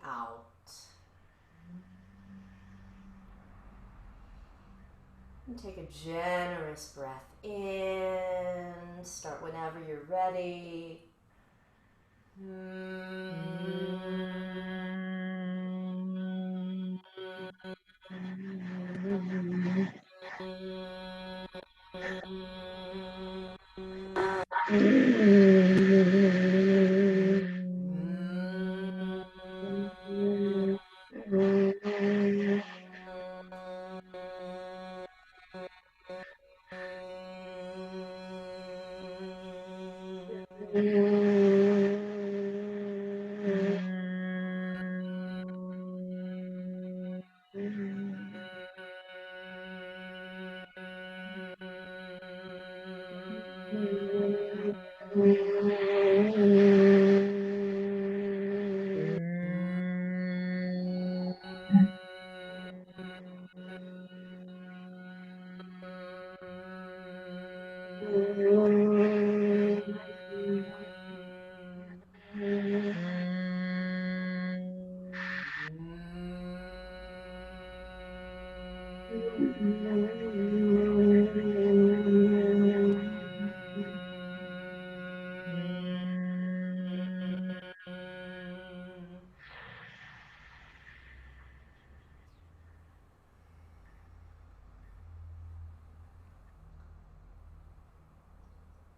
out. And take a generous breath in. Start whenever you're ready.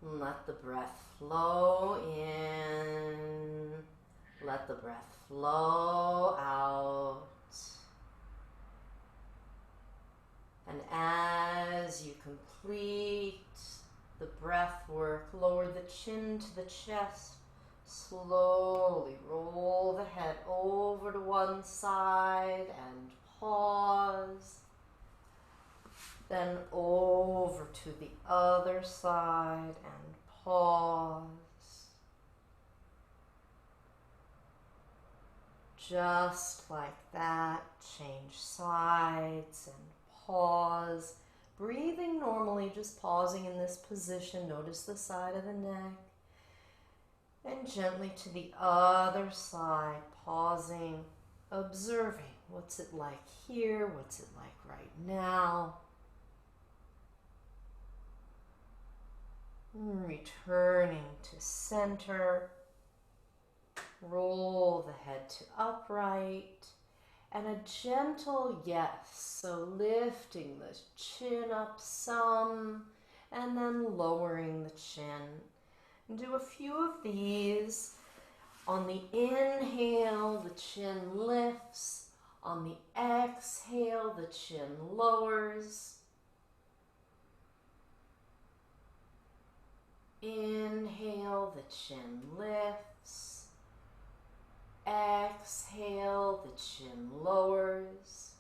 Let the breath flow in. Let the breath flow out. And as you complete the breath work, lower the chin to the chest. Slowly roll the head over to one side and pause. Then over to the other side and pause. Just like that, change sides and pause. Breathing normally, just pausing in this position. Notice the side of the neck. And gently to the other side, pausing, observing. What's it like here? What's it like right now? Returning to center. Roll the head to upright. And a gentle yes. So lifting the chin up some and then lowering the chin. And do a few of these. On the inhale, the chin lifts. On the exhale, the chin lowers. Inhale, the chin lifts. Exhale, the chin lowers.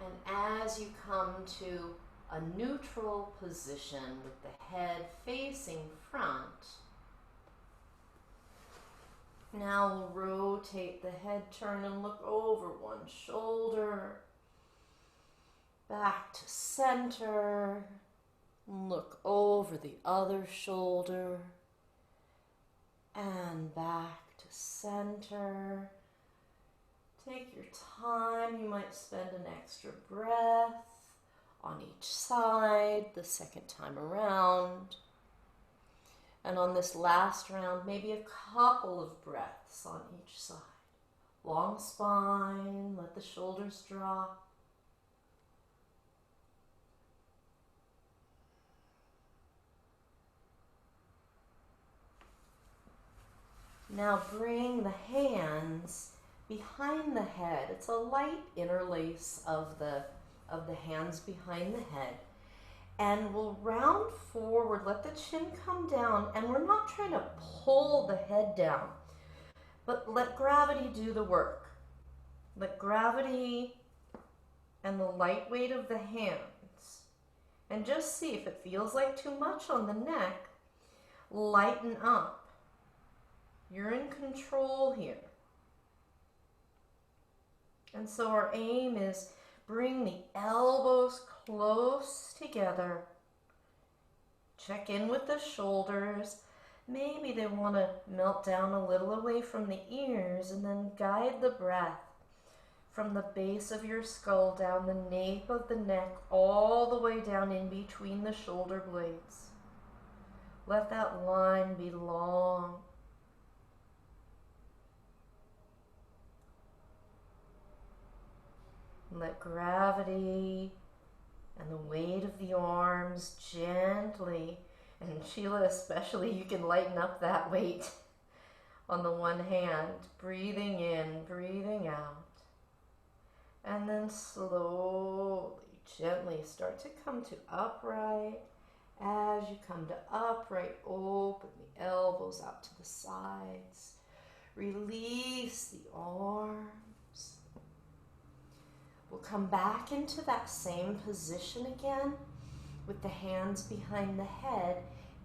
And as you come to a neutral position with the head facing front, now we'll rotate the head, turn and look over one shoulder. Back to center. Look over the other shoulder. And back to center. Take your time. You might spend an extra breath on each side the second time around. And on this last round, maybe a couple of breaths on each side. Long spine, let the shoulders drop. Now bring the hands behind the head. It's a light interlace of the hands behind the head. And we'll round forward, let the chin come down, and we're not trying to pull the head down, but let gravity do the work. Let gravity and the light weight of the hands, and just see if it feels like too much on the neck, lighten up. You're in control here. And so our aim is bring the elbows close together. Check in with the shoulders. Maybe they want to melt down a little away from the ears, and then guide the breath from the base of your skull down the nape of the neck all the way down in between the shoulder blades. Let that line be long. Let gravity and the weight of the arms gently, and Sheila especially, you can lighten up that weight on the one hand, breathing in, breathing out. And then slowly, gently start to come to upright. As you come to upright, open the elbows out to the sides. Release the arms. We'll come back into that same position again with the hands behind the head.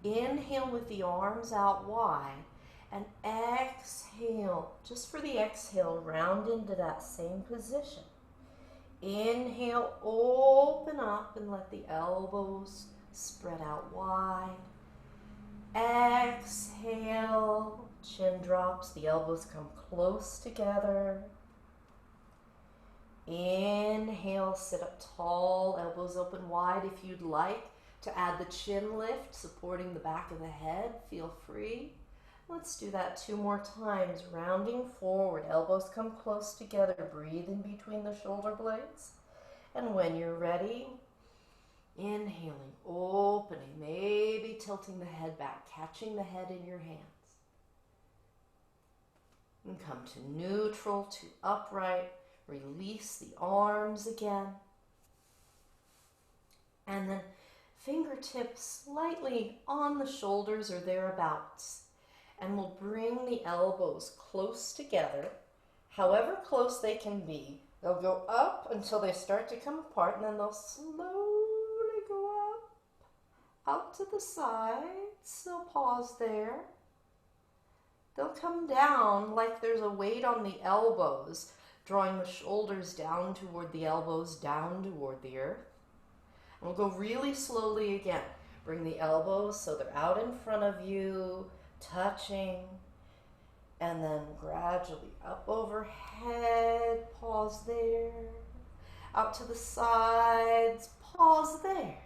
Inhale with the arms out wide and exhale. Just for the exhale, round into that same position. Inhale, open up and let the elbows spread out wide. Exhale, chin drops, the elbows come close together. Inhale, sit up tall, elbows open wide. If you'd like to add the chin lift, supporting the back of the head, feel free. Let's do that 2 more times, rounding forward, elbows come close together, breathe in between the shoulder blades. And when you're ready, inhaling, opening, maybe tilting the head back, catching the head in your hands. And come to neutral, to upright. Release the arms again. And then fingertips slightly on the shoulders or thereabouts. And we'll bring the elbows close together, however close they can be. They'll go up until they start to come apart, and then they'll slowly go up, out to the sides. They'll pause there. They'll come down like there's a weight on the elbows, drawing the shoulders down toward the elbows, down toward the earth. And we'll go really slowly again. Bring the elbows so they're out in front of you, touching, and then gradually up overhead, pause there. Out to the sides, pause there.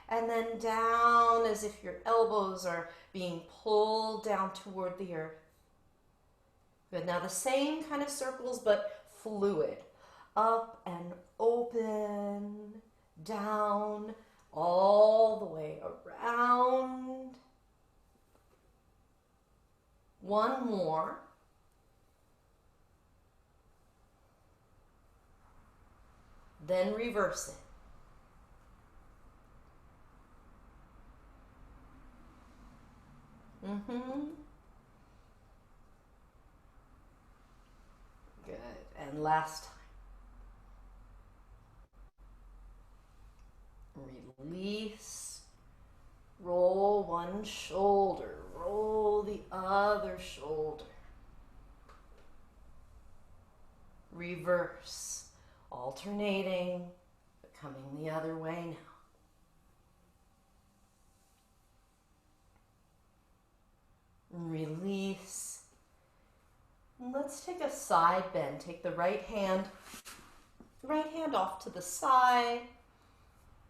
And then down as if your elbows are being pulled down toward the earth. Good. Now the same kind of circles, but fluid. Up and open, down, all the way around. One more. Then reverse it. Good. And last time. Release. Roll one shoulder. Roll the other shoulder. Reverse. Alternating, but coming the other way now. Release. Let's take a side bend. Take the right hand off to the side.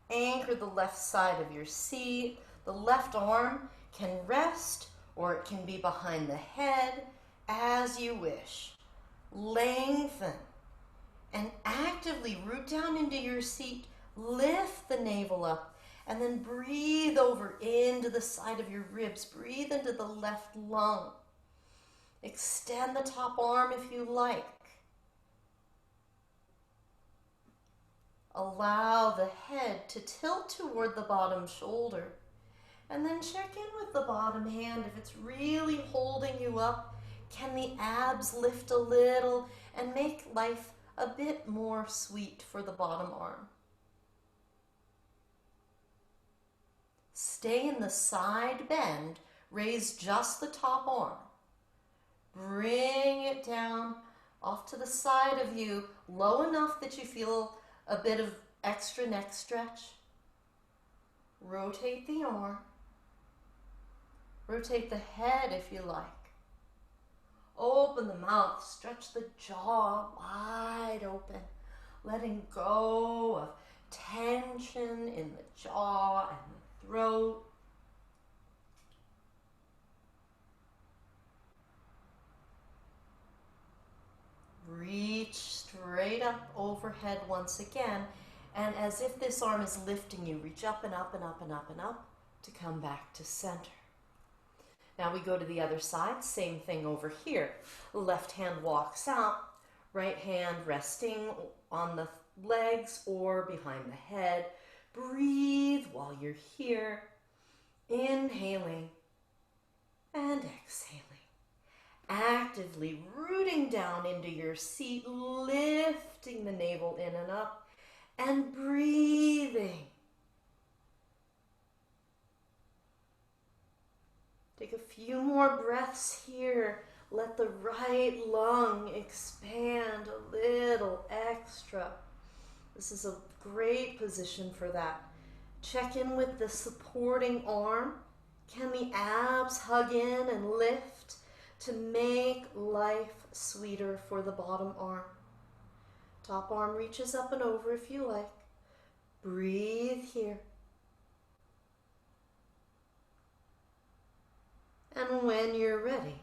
Anchor the left side of your seat. The left arm can rest or it can be behind the head as you wish. Lengthen and actively root down into your seat. Lift the navel up and then breathe over into the side of your ribs. Breathe into the left lung. Extend the top arm if you like. Allow the head to tilt toward the bottom shoulder. And then check in with the bottom hand. If it's really holding you up, can the abs lift a little and make life a bit more sweet for the bottom arm? Stay in the side bend. Raise just the top arm. Bring it down off to the side of you, low enough that you feel a bit of extra neck stretch. Rotate the arm. Rotate the head if you like. Open the mouth, stretch the jaw wide open, letting go of tension in the jaw and the throat. Reach straight up overhead once again, and as if this arm is lifting you, reach up and up and up and up and up to come back to center. Now we go to the other side, same thing over here. Left hand walks out, right hand resting on the legs or behind the head. Breathe while you're here, inhaling and exhaling. Actively rooting down into your seat, lifting the navel in and up, and breathing. Take a few more breaths here. Let the right lung expand a little extra. This is a great position for that. Check in with the supporting arm. Can the abs hug in and lift to make life sweeter for the bottom arm? Top arm reaches up and over if you like. Breathe here. And when you're ready,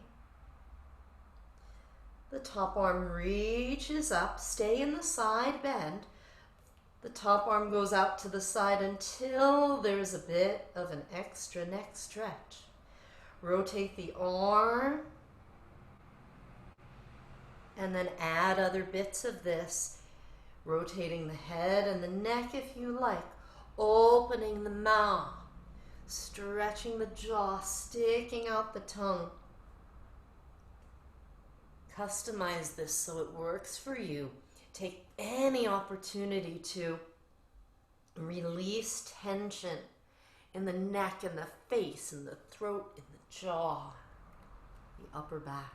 the top arm reaches up, stay in the side bend. The top arm goes out to the side until there's a bit of an extra neck stretch. Rotate the arm and then add other bits of this, rotating the head and the neck if you like, opening the mouth, stretching the jaw, sticking out the tongue. Customize this so it works for you. Take any opportunity to release tension in the neck and the face and the throat and the jaw, the upper back.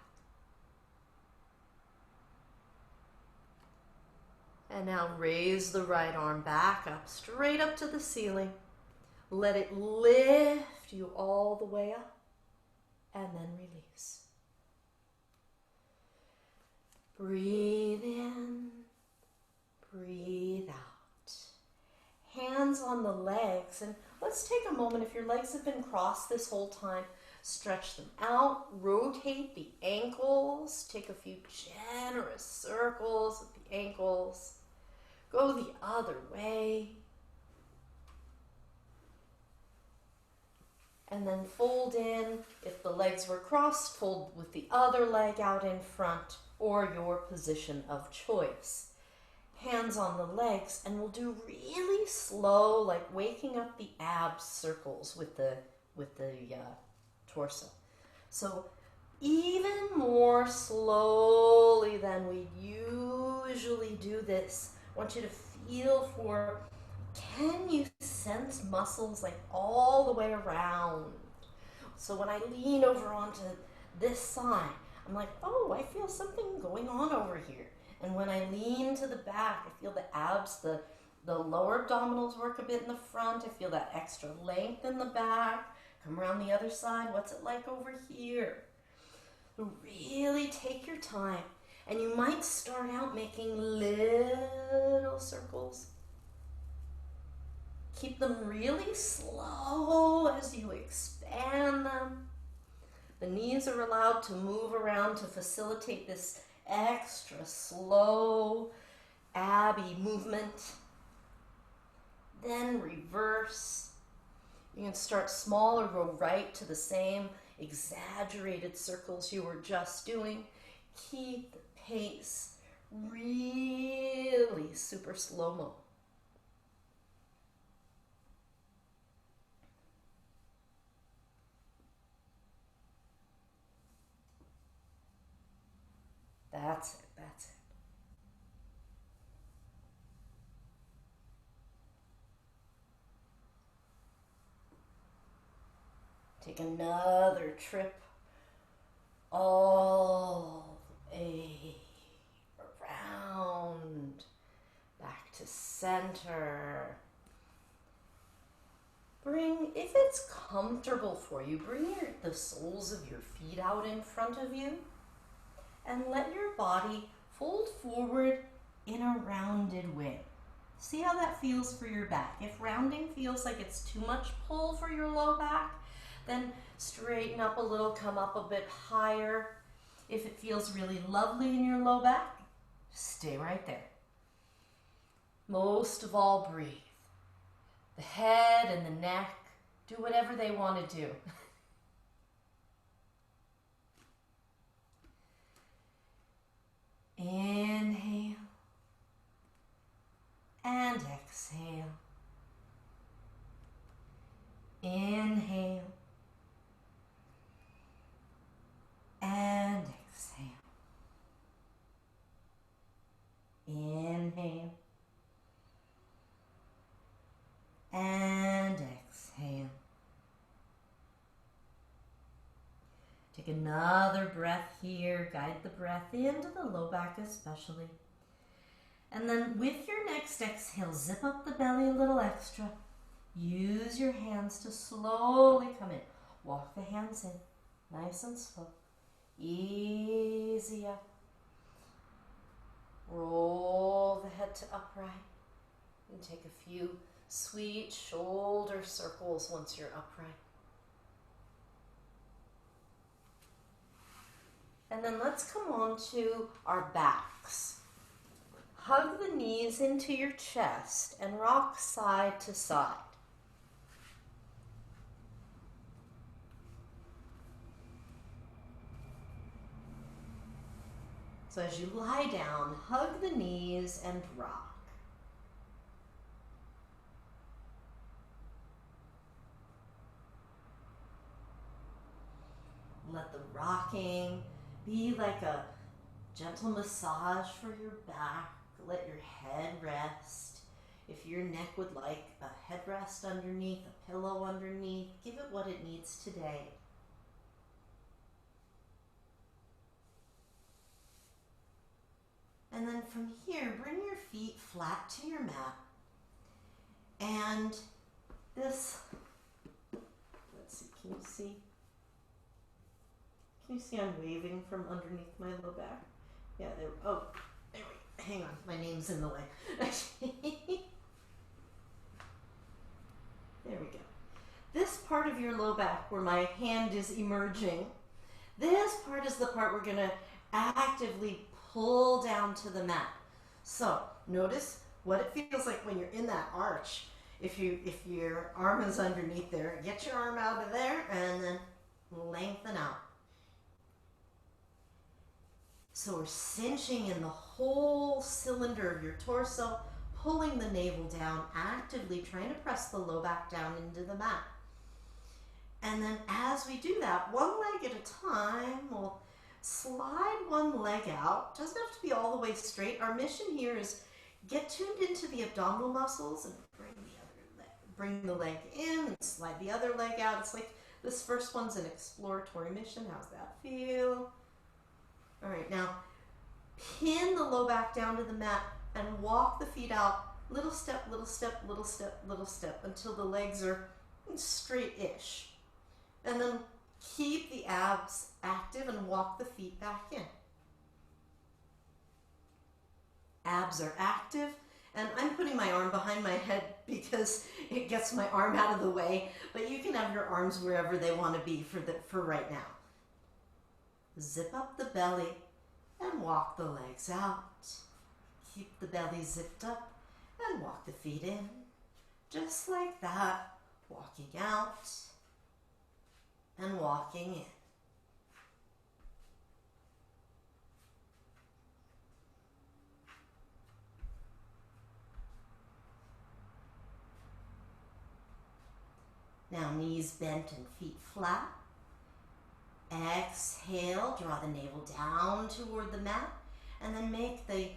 And now raise the right arm back up, straight up to the ceiling. Let it lift you all the way up and then release. Breathe in, breathe out. Hands on the legs, and let's take a moment. If your legs have been crossed this whole time, stretch them out, rotate the ankles, take a few generous circles with the ankles. Go the other way. And then fold in. If the legs were crossed, fold with the other leg out in front or your position of choice. Hands on the legs, and we'll do really slow, like waking up the abs circles with the torso. So even more slowly than we usually do this. I want you to feel for, can you sense muscles like all the way around? So when I lean over onto this side, I'm like, oh, I feel something going on over here. And when I lean to the back, I feel the abs, the lower abdominals work a bit in the front. I feel that extra length in the back. Come around the other side. What's it like over here? Really take your time. And you might start out making little circles. Keep them really slow as you expand them. The knees are allowed to move around to facilitate this extra slow abby movement. Then reverse. You can start small or go right to the same exaggerated circles you were just doing. Keep the pace really super slow-mo. That's it, that's it. Take another trip all the way around, back to center. if it's comfortable for you, bring the soles of your feet out in front of you and let your body fold forward in a rounded way. See how that feels for your back. If rounding feels like it's too much pull for your low back, then straighten up a little, come up a bit higher. If it feels really lovely in your low back, stay right there. Most of all, breathe. The head and the neck, do whatever they want to do. Inhale and exhale. Inhale and exhale. Inhale and exhale. Take another breath here. Guide the breath into the low back especially. And then with your next exhale, zip up the belly a little extra. Use your hands to slowly come in. Walk the hands in, nice and slow. Easy up. Roll the head to upright. And take a few sweet shoulder circles once you're upright. And then let's come on to our backs. Hug the knees into your chest and rock side to side. So as you lie down, hug the knees and rock. Let the rocking be like a gentle massage for your back. Let your head rest. If your neck would like a headrest underneath, a pillow underneath, give it what it needs today. And then from here, bring your feet flat to your mat. And this, let's see, can you see? Can you see I'm waving from underneath my low back? Yeah, there, oh, there we go. Hang on, my name's in the way. There we go. This part of your low back where my hand is emerging, this part is the part we're gonna actively pull down to the mat. So notice what it feels like when you're in that arch. If your arm is underneath there, get your arm out of there and then lengthen out. So we're cinching in the whole cylinder of your torso, pulling the navel down, actively trying to press the low back down into the mat. And then as we do that, one leg at a time, we'll slide one leg out. Doesn't have to be all the way straight. Our mission here is get tuned into the abdominal muscles and bring the leg in and slide the other leg out. It's like this first one's an exploratory mission. How's that feel? All right, now pin the low back down to the mat and walk the feet out. Little step, little step, little step, little step until the legs are straight-ish. And then keep the abs active and walk the feet back in. Abs are active, and I'm putting my arm behind my head because it gets my arm out of the way, but you can have your arms wherever they want to be for right now. Zip up the belly and walk the legs out. Keep the belly zipped up and walk the feet in. Just like that, walking out and walking in. Now knees bent and feet flat. Exhale, draw the navel down toward the mat, and then make the,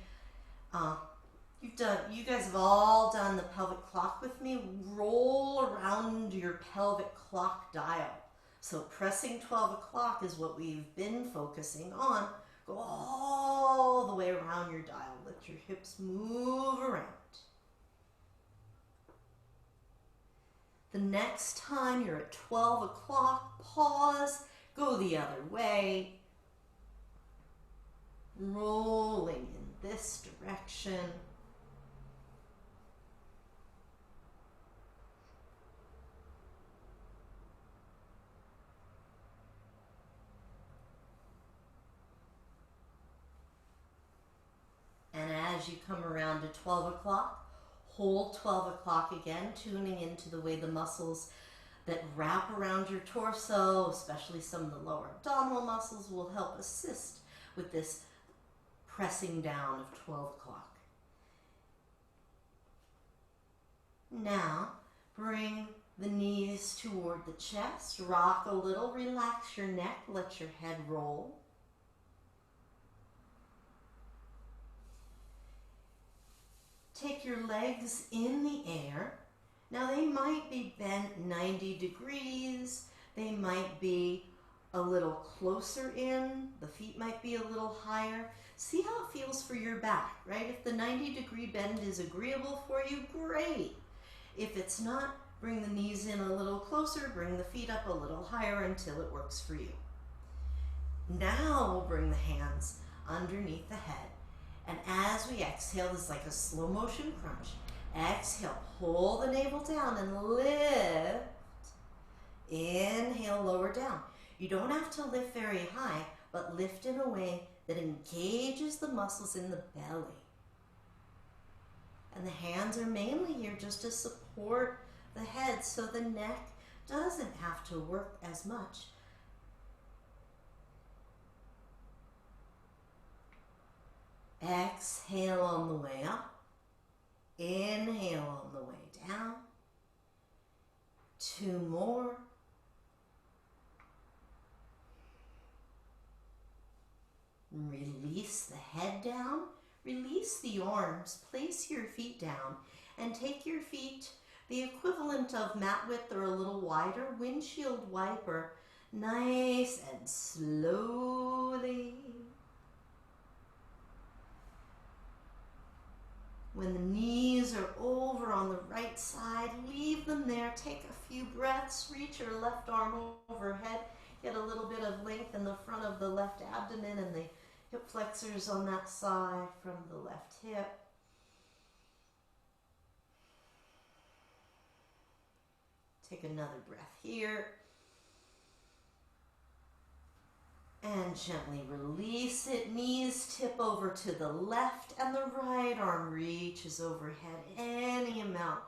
you guys have all done the pelvic clock with me. Roll around your pelvic clock dial. So pressing 12 o'clock is what we've been focusing on. Go all the way around your dial. Let your hips move around. The next time you're at 12 o'clock, pause, go the other way, rolling in this direction. And as you come around to 12 o'clock, hold 12 o'clock again, tuning into the way the muscles that wrap around your torso, especially some of the lower abdominal muscles, will help assist with this pressing down of 12 o'clock. Now, bring the knees toward the chest, rock a little, relax your neck, let your head roll. Take your legs in the air. Now they might be bent 90 degrees, they might be a little closer in, the feet might be a little higher. See how it feels for your back, right? If the 90-degree bend is agreeable for you, great. If it's not, bring the knees in a little closer, bring the feet up a little higher until it works for you. Now we'll bring the hands underneath the head. And as we exhale, this is like a slow motion crunch. Exhale, pull the navel down and lift. Inhale, lower down. You don't have to lift very high, but lift in a way that engages the muscles in the belly. And the hands are mainly here just to support the head so the neck doesn't have to work as much. Exhale on the way up. Inhale on the way down. 2 more. Release the head down. Release the arms. Place your feet down and take your feet, the equivalent of mat width or a little wider, windshield wiper, nice and slowly. When the knees are over on the right side, leave them there. Take a few breaths. Reach your left arm overhead. Get a little bit of length in the front of the left abdomen and the hip flexors on that side from the left hip. Take another breath here. And gently release it. Knees tip over to the left and the right arm reaches overhead any amount.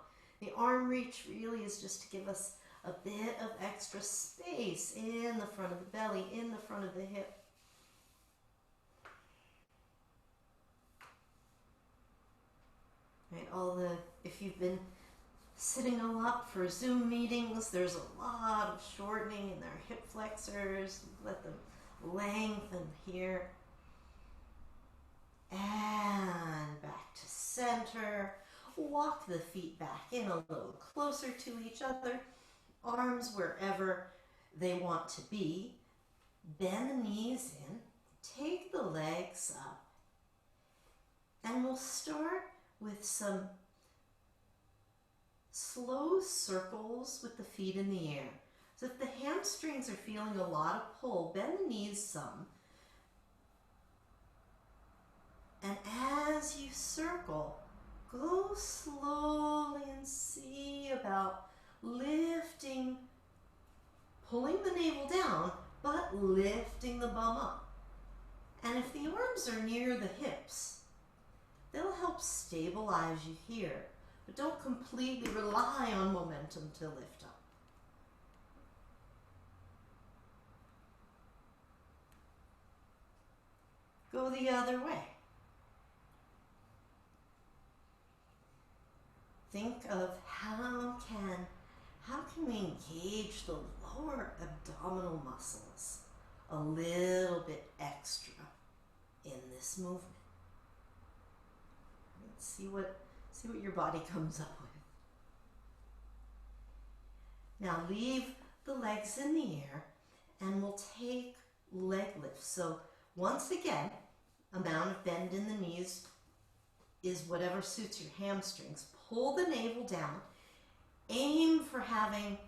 The arm reach really is just to give us a bit of extra space in the front of the belly, in the front of the hip. Right, if you've been sitting a lot for Zoom meetings, there's a lot of shortening in their hip flexors. Let them lengthen here. And back to center. Walk the feet back in a little closer to each other. Arms wherever they want to be. Bend the knees in. Take the legs up. And we'll start with some slow circles with the feet in the air. So if the hamstrings are feeling a lot of pull, bend the knees some. And as you circle, go slowly and see about lifting, pulling the navel down, but lifting the bum up. And if the arms are near the hips, they'll help stabilize you here, but don't completely rely on momentum to lift up. Go the other way. Think of how can we engage the lower abdominal muscles a little bit extra in this movement. Let's see what your body comes up with. Now leave the legs in the air and we'll take leg lifts. So once again, amount of bend in the knees is whatever suits your hamstrings. Pull the navel down Aim for having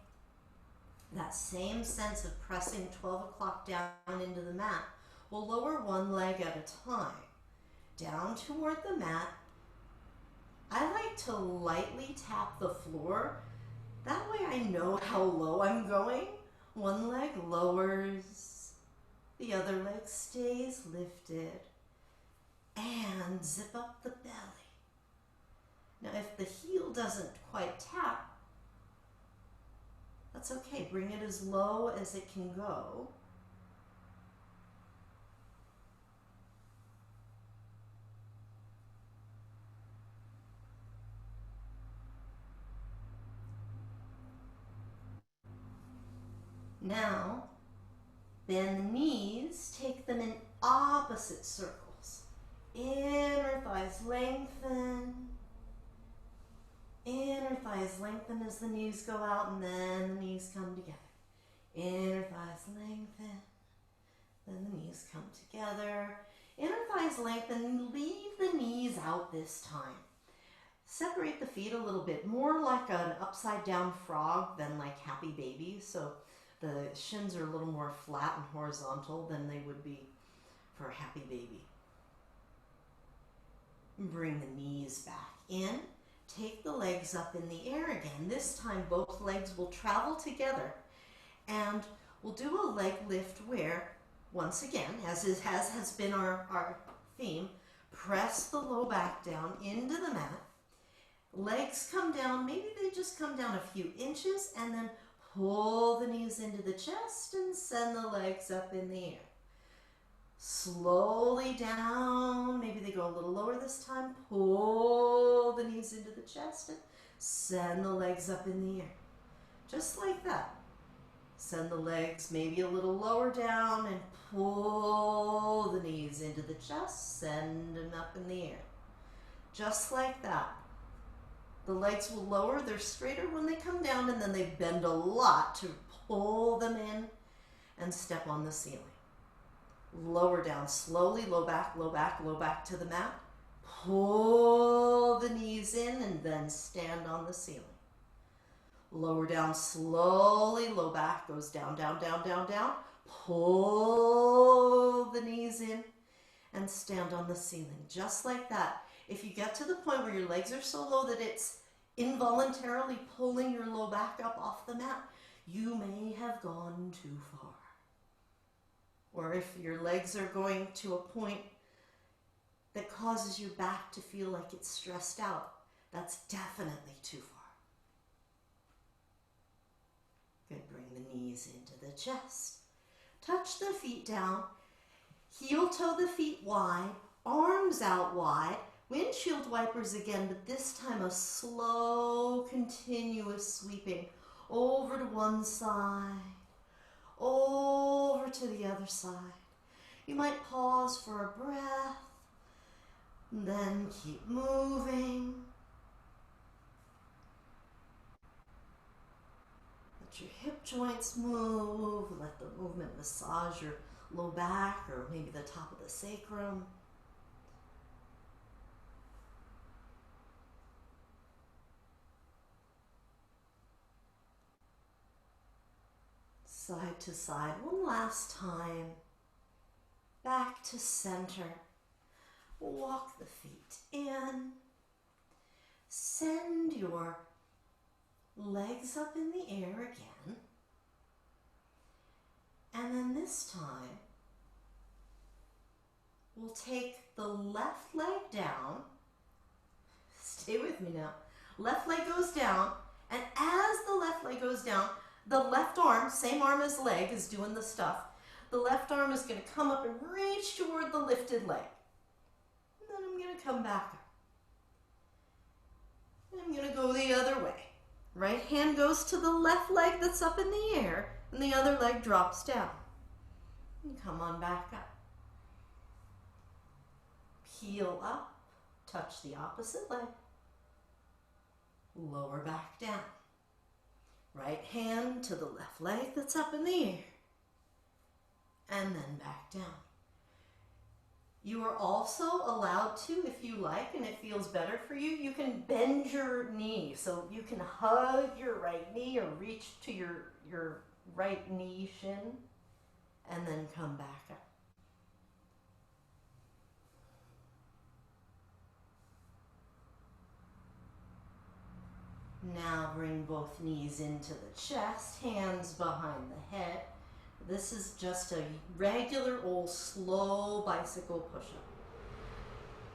that same sense of pressing 12 o'clock down into the mat. We'll lower one leg at a time. Down toward the mat. I like to lightly tap the floor. That way I know how low I'm going. One leg lowers. The other leg stays lifted. And zip up the belly. Now if the heel doesn't quite tap, that's okay. Bring it as low as it can go. Now, bend the knees, take them in opposite circles. Inner thighs lengthen. Inner thighs lengthen as the knees go out, and then the knees come together. Inner thighs lengthen, then the knees come together. Inner thighs lengthen, leave the knees out this time. Separate the feet a little bit, more like an upside down frog than like happy baby. So the shins are a little more flat and horizontal than they would be for a happy baby. Bring the knees back in. Take the legs up in the air again. This time both legs will travel together, and we'll do a leg lift where, once again, as has been our theme, press the low back down into the mat. Legs come down, maybe they just come down a few inches, and then pull the knees into the chest and send the legs up in the air. Slowly down, maybe they go a little lower this time, pull the knees into the chest and send the legs up in the air. Just like that. Send the legs maybe a little lower down and pull the knees into the chest, send them up in the air. Just like that. The legs will lower, they're straighter when they come down, and then they bend a lot to pull them in and step on the ceiling. Lower down slowly, low back to the mat. Pull the knees in and then stand on the ceiling. Lower down slowly, low back goes down, down, down, down, down. Pull the knees in and stand on the ceiling, just like that. If you get to the point where your legs are so low that it's involuntarily pulling your low back up off the mat, you may have gone too far. Or if your legs are going to a point that causes your back to feel like it's stressed out, that's definitely too far. Good, bring the knees into the chest. Touch the feet down. Heel toe the feet wide, arms out wide. Windshield wipers again, but this time a slow, continuous sweeping over to one side, over to the other side. You might pause for a breath, then keep moving. Let your hip joints move, let the movement massage your low back or maybe the top of the sacrum. Side to side, one last time. Back to center. Walk the feet in. Send your legs up in the air again. And then this time, we'll take the left leg down. Stay with me now. Left leg goes down, and as the left leg goes down, the left arm, same arm as leg, is doing the stuff. The left arm is going to come up and reach toward the lifted leg. And then I'm going to come back up. And I'm going to go the other way. Right hand goes to the left leg that's up in the air, and the other leg drops down. And come on back up. Heel up, touch the opposite leg. Lower back down. Right hand to the left leg that's up in the air. And then back down. You are also allowed to, if you like and it feels better for you, you can bend your knee. So you can hug your right knee or reach to your right knee shin and then come back up. Now bring both knees into the chest, hands behind the head. This is just a regular old slow bicycle push-up.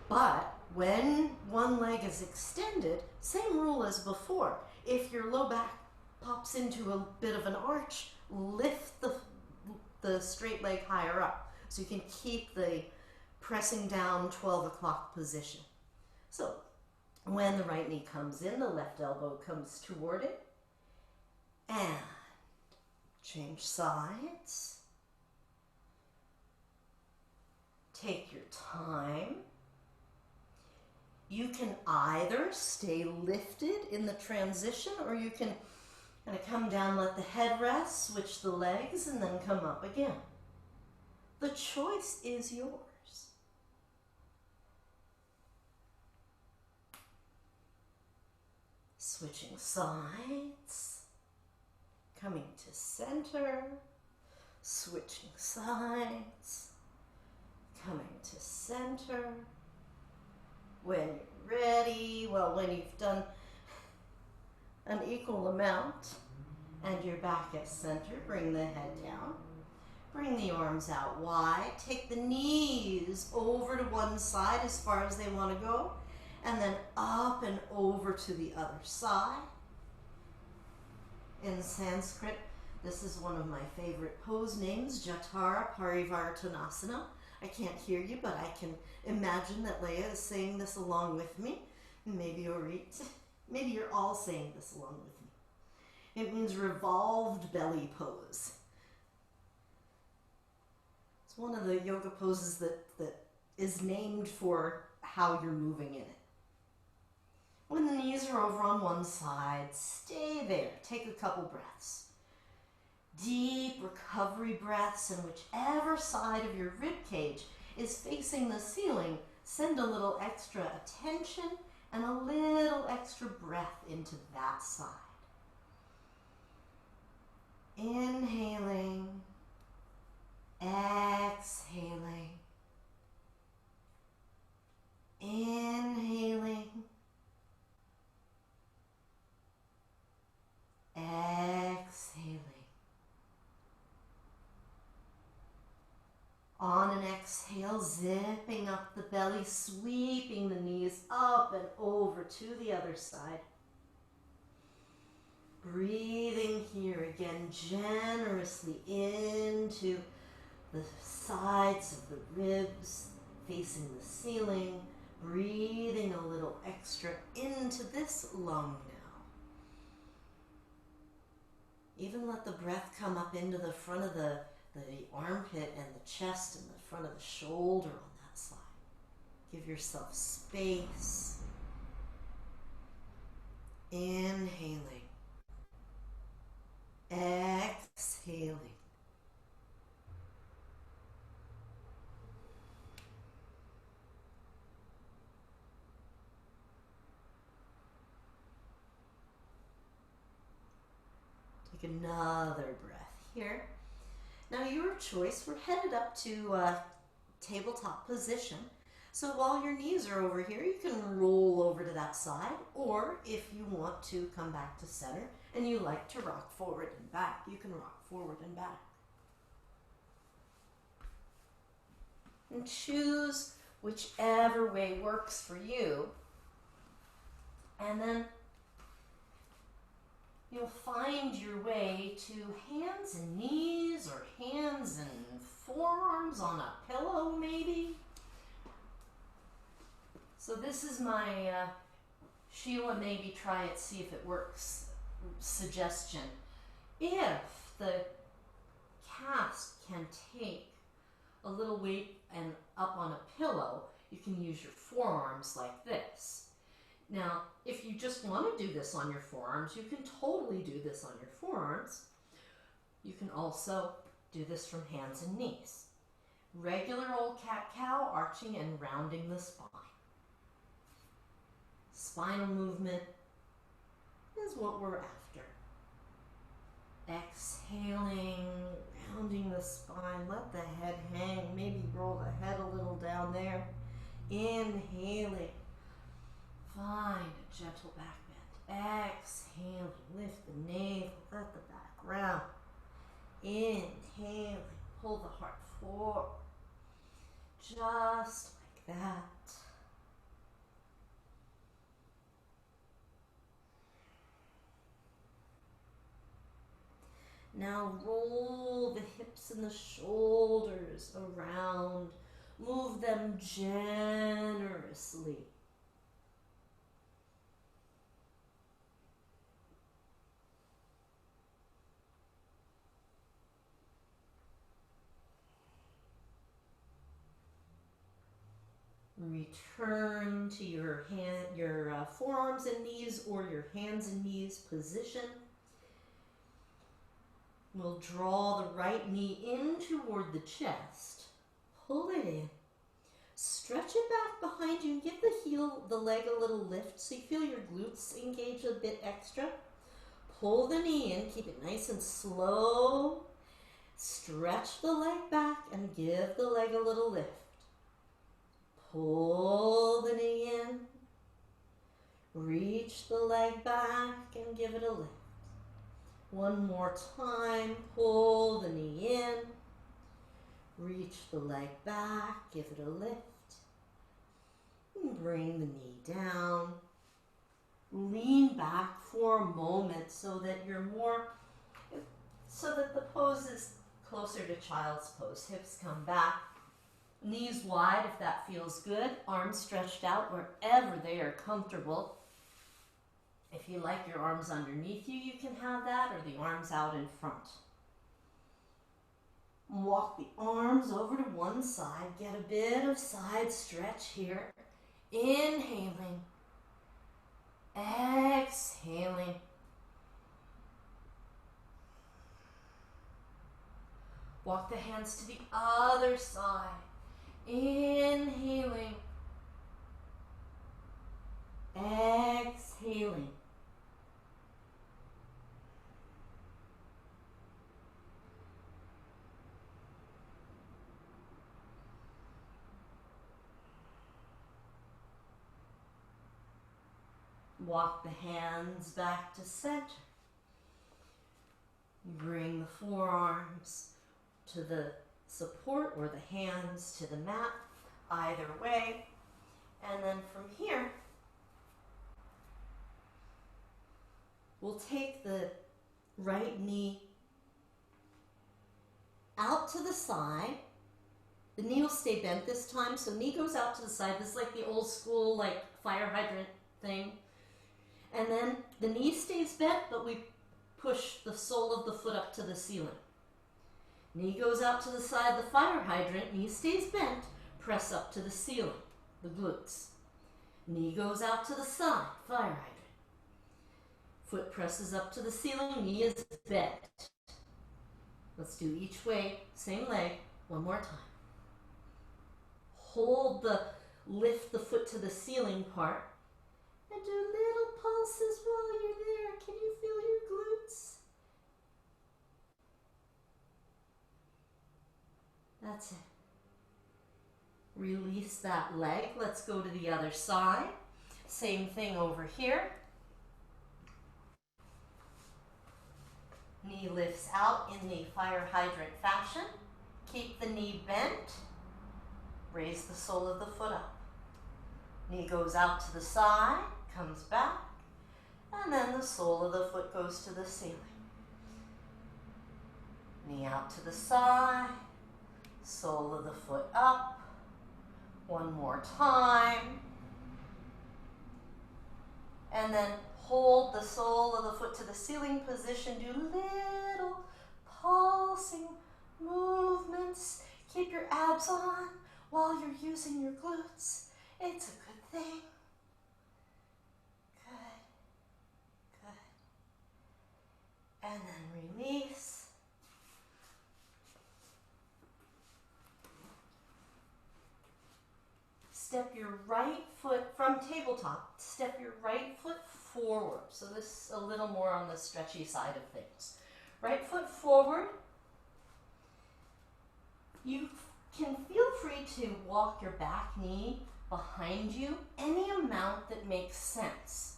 But when one leg is extended, same rule as before. If your low back pops into a bit of an arch, lift the straight leg higher up so you can keep the pressing down 12 o'clock position. So when the right knee comes in, the left elbow comes toward it, and change sides. Take your time. You can either stay lifted in the transition, or you can kind of come down, let the head rest, switch the legs, and then come up again. The choice is yours. Switching sides, coming to center, switching sides, coming to center. When you're ready, well, when you've done an equal amount and you're back at center, bring the head down. Bring the arms out wide. Take the knees over to one side as far as they want to go, and then up and over to the other side. In Sanskrit, this is one of my favorite pose names, Jatara Parivartanasana. I can't hear you, but I can imagine that Leah is saying this along with me. Maybe you're all saying this along with me. It means revolved belly pose. It's one of the yoga poses that is named for how you're moving in it. When the knees are over on one side, stay there. Take a couple breaths. Deep recovery breaths, and whichever side of your rib cage is facing the ceiling, send a little extra attention and a little extra breath into that side. Inhaling, exhaling, inhaling, exhaling. On an exhale, zipping up the belly, sweeping the knees up and over to the other side. Breathing here again generously into the sides of the ribs, facing the ceiling. Breathing a little extra into this lung now. Even let the breath come up into the front of the armpit and the chest and the front of the shoulder on that side. Give yourself space. Inhaling. Exhaling. Take another breath here. Now your choice, we're headed up to tabletop position. So while your knees are over here, you can roll over to that side, or if you want to come back to center and you like to rock forward and back, you can rock forward and back. And choose whichever way works for you. And then you'll find your way to hands and knees, or hands and forearms on a pillow maybe. So this is my Sheila, maybe try it, see if it works suggestion. If the cast can take a little weight and up on a pillow, you can use your forearms like this. Now, if you just want to do this on your forearms, you can totally do this on your forearms. You can also do this from hands and knees. Regular old cat-cow, arching and rounding the spine. Spinal movement is what we're after. Exhaling, rounding the spine, let the head hang, maybe roll the head a little down there. Inhaling, find a gentle back bend. Exhaling, lift the navel, let the back round. Inhaling, pull the heart forward, just like that. Now roll the hips and the shoulders around. Move them generously. Return to your forearms and knees or your hands and knees position. We'll draw the right knee in toward the chest. Pull it in. Stretch it back behind you and give the leg a little lift so you feel your glutes engage a bit extra. Pull the knee in, keep it nice and slow. Stretch the leg back and give the leg a little lift. Pull the knee in. Reach the leg back and give it a lift. One more time, pull the knee in, reach the leg back, give it a lift, and bring the knee down. Lean back for a moment so that the pose is closer to child's pose. Hips come back, knees wide if that feels good, arms stretched out wherever they are comfortable. If you like your arms underneath you, you can have that, or the arms out in front. Walk the arms over to one side. Get a bit of side stretch here. Inhaling. Exhaling. Walk the hands to the other side. Inhaling. Exhaling. Walk the hands back to center. Bring the forearms to the support or the hands to the mat, either way. And then from here, we'll take the right knee out to the side. The knee will stay bent this time, so knee goes out to the side. This is like the old school, like fire hydrant thing. And then the knee stays bent, but we push the sole of the foot up to the ceiling. Knee goes out to the side, the fire hydrant, knee stays bent, press up to the ceiling, the glutes. Knee goes out to the side, fire hydrant. Foot presses up to the ceiling, knee is bent. Let's do each way, same leg, one more time. Lift the foot to the ceiling part, and do little pulses while you're there. Can you feel your glutes? That's it. Release that leg. Let's go to the other side. Same thing over here. Knee lifts out in the fire hydrant fashion. Keep the knee bent. Raise the sole of the foot up. Knee goes out to the side, comes back, and then the sole of the foot goes to the ceiling. Knee out to the side, sole of the foot up. One more time. And then hold the sole of the foot to the ceiling position. Do little pulsing movements. Keep your abs on while you're using your glutes. It's a good thing. Good. Good. And then release. step your right foot from tabletop, step your right foot forward. So this is a little more on the stretchy side of things. Right foot forward. You can feel free to walk your back knee behind you any amount that makes sense.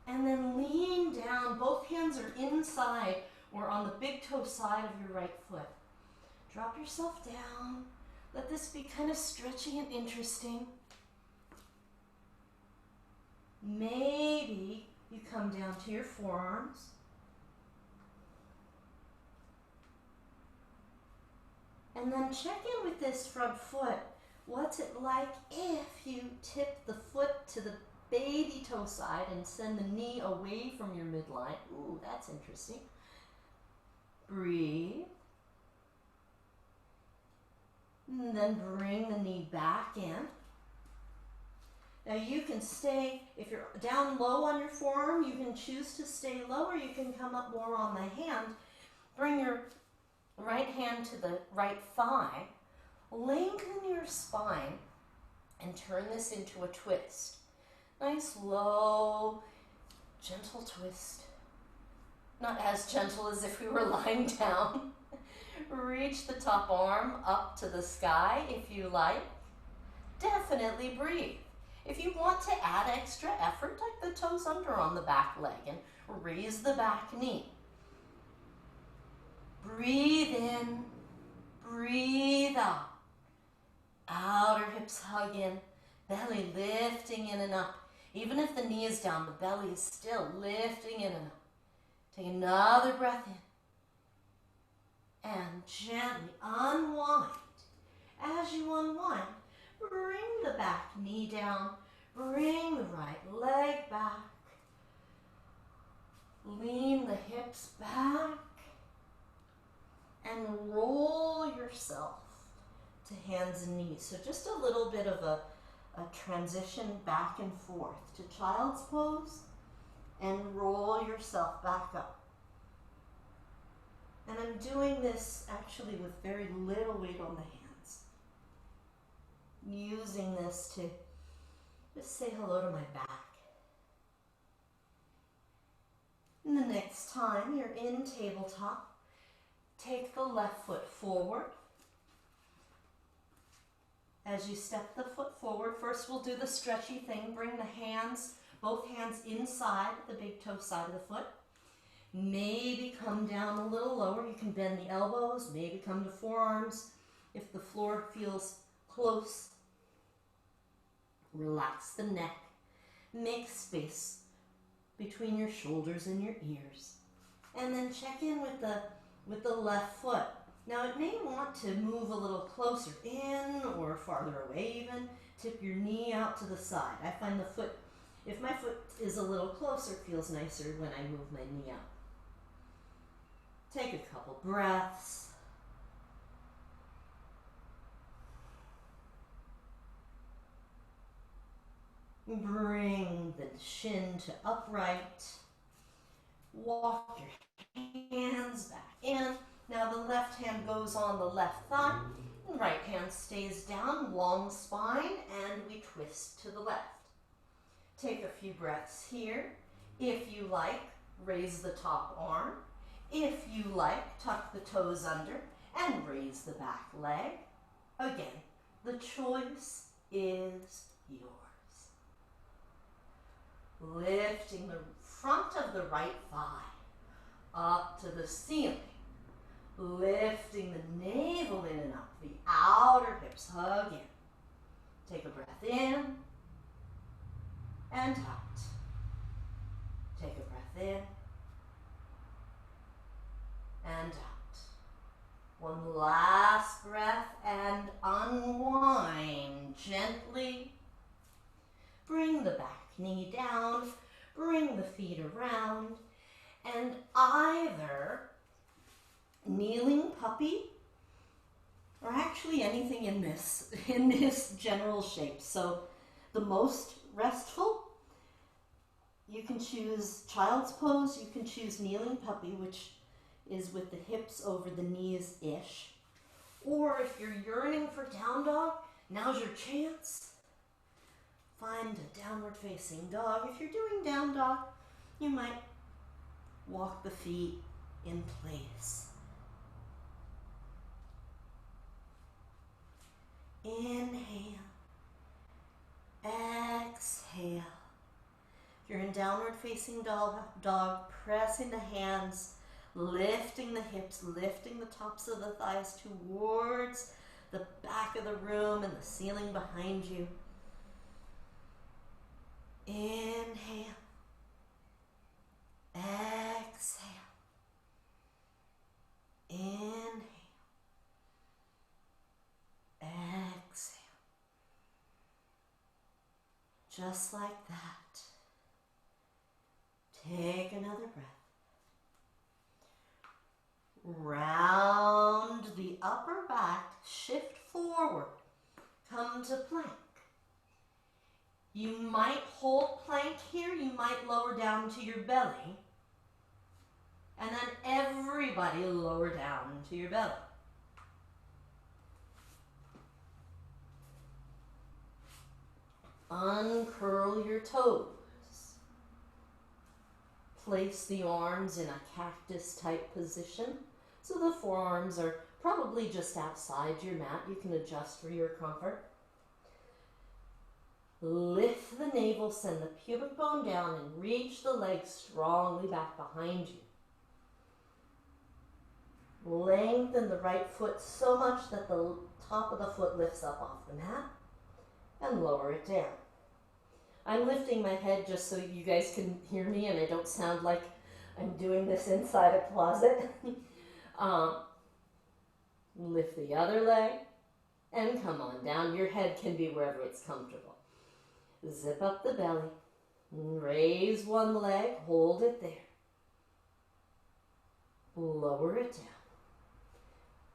And then lean down. Both hands are inside or on the big toe side of your right foot. Drop yourself down. Let this be kind of stretchy and interesting. Maybe you come down to your forearms. And then check in with this front foot. What's it like if you tip the foot to the baby toe side and send the knee away from your midline? Ooh, that's interesting. Breathe. And then bring the knee back in. Now you can stay, if you're down low on your forearm, you can choose to stay low, or you can come up more on the hand. Bring your right hand to the right thigh. Lengthen your spine and turn this into a twist. Nice, low, gentle twist. Not as gentle as if we were lying down. Reach the top arm up to the sky if you like. Definitely breathe. If you want to add extra effort, tuck the toes under on the back leg and raise the back knee. Breathe in, breathe out. Outer hips hug in, belly lifting in and up. Even if the knee is down, the belly is still lifting in and up. Take another breath in. And gently unwind. As you unwind, bring the back knee down. Bring the right leg back. Lean the hips back. And roll yourself to hands and knees. So just a little bit of a transition back and forth to child's pose, and roll yourself back up. And I'm doing this actually with very little weight on the hands. Using this to just say hello to my back. And the next time you're in tabletop, take the left foot forward. As you step the foot forward, first we'll do the stretchy thing. Bring the hands, both hands inside the big toe side of the foot. Maybe come down a little lower. You can bend the elbows, maybe come to forearms. If the floor feels close, relax the neck. Make space between your shoulders and your ears. And then check in with the left foot. Now it may want to move a little closer in or farther away even. Tip your knee out to the side. I find the foot, if my foot is a little closer, it feels nicer when I move my knee out. Take a couple breaths. Bring the shin to upright. Walk your hands back in. Now the left hand goes on the left thigh, and right hand stays down, long spine, and we twist to the left. Take a few breaths here. If you like, raise the top arm. If you like, tuck the toes under and raise the back leg. Again, the choice is yours. Lifting the front of the right thigh up to the ceiling. Lifting the navel in and up, the outer hips hug in. Take a breath in and out. Take a breath in and out. One last breath and unwind gently. Bring the back knee down, bring the feet around, and either kneeling puppy, or actually anything in this general shape. So the most restful, you can choose child's pose, you can choose kneeling puppy, which is with the hips over the knees-ish. Or if you're yearning for down dog, Now's your chance. Find a downward facing dog. If you're doing down dog, you might walk the feet in place. Inhale. Exhale. If you're in downward facing dog, pressing the hands, lifting the hips, lifting the tops of the thighs towards the back of the room and the ceiling behind you. Inhale. Exhale. Inhale. Exhale. Just like that. Take another breath. Round the upper back, shift forward, come to plank. You might hold plank here, you might lower down to your belly, and then everybody lower down to your belly. Uncurl your toes. Place the arms in a cactus type position. So the forearms are probably just outside your mat. You can adjust for your comfort. Lift the navel, send the pubic bone down, and reach the legs strongly back behind you. Lengthen the right foot so much that the top of the foot lifts up off the mat, and lower it down. I'm lifting my head just so you guys can hear me and I don't sound like I'm doing this inside a closet. Lift the other leg and come on down. Your head can be wherever it's comfortable. Zip up the belly. Raise one leg. Hold it there. Lower it down.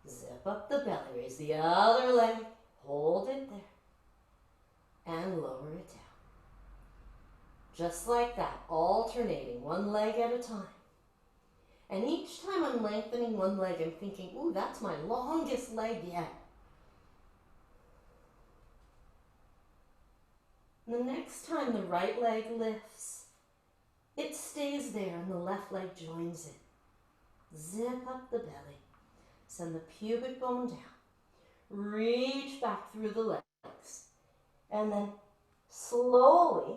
Zip up the belly. Raise the other leg. Hold it there. And lower it down. Just like that, alternating one leg at a time. And each time I'm lengthening one leg, I'm thinking, ooh, that's my longest leg yet. The next time the right leg lifts, it stays there and the left leg joins it. Zip up the belly. Send the pubic bone down. Reach back through the legs. And then slowly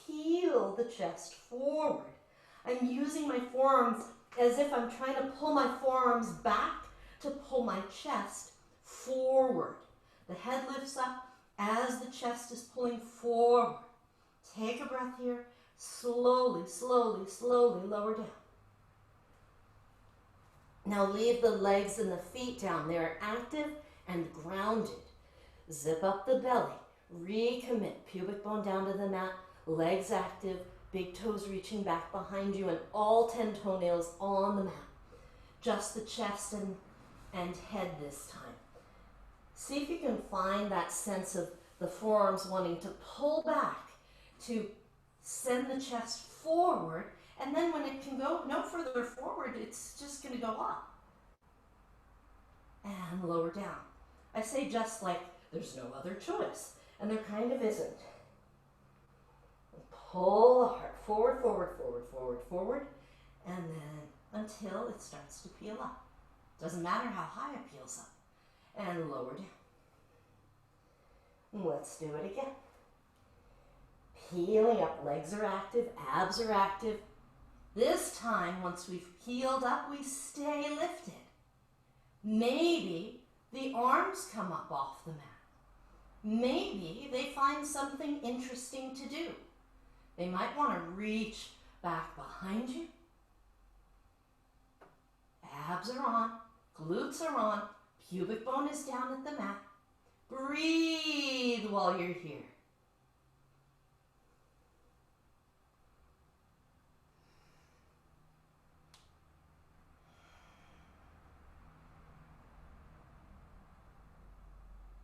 peel the chest forward. I'm using my forearms as if I'm trying to pull my forearms back to pull my chest forward. The head lifts up as the chest is pulling forward. Take a breath here. Slowly, slowly, slowly lower down. Now leave the legs and the feet down. They're active and grounded. Zip up the belly. Recommit. Pubic bone down to the mat. Legs active. Big toes reaching back behind you and all 10 toenails on the mat. Just the chest and head this time. See if you can find that sense of the forearms wanting to pull back to send the chest forward, and then when it can go no further forward, it's just going to go up and lower down. I say just like there's no other choice, and there kind of isn't. Pull the heart forward, forward, forward, forward, forward, and then until it starts to peel up. Doesn't matter how high it peels up. And lower down. Let's do it again. Peeling up, legs are active, abs are active. This time, once we've peeled up, we stay lifted. Maybe the arms come up off the mat. Maybe they find something interesting to do. They might want to reach back behind you. Abs are on, glutes are on, pubic bone is down at the mat. Breathe while you're here.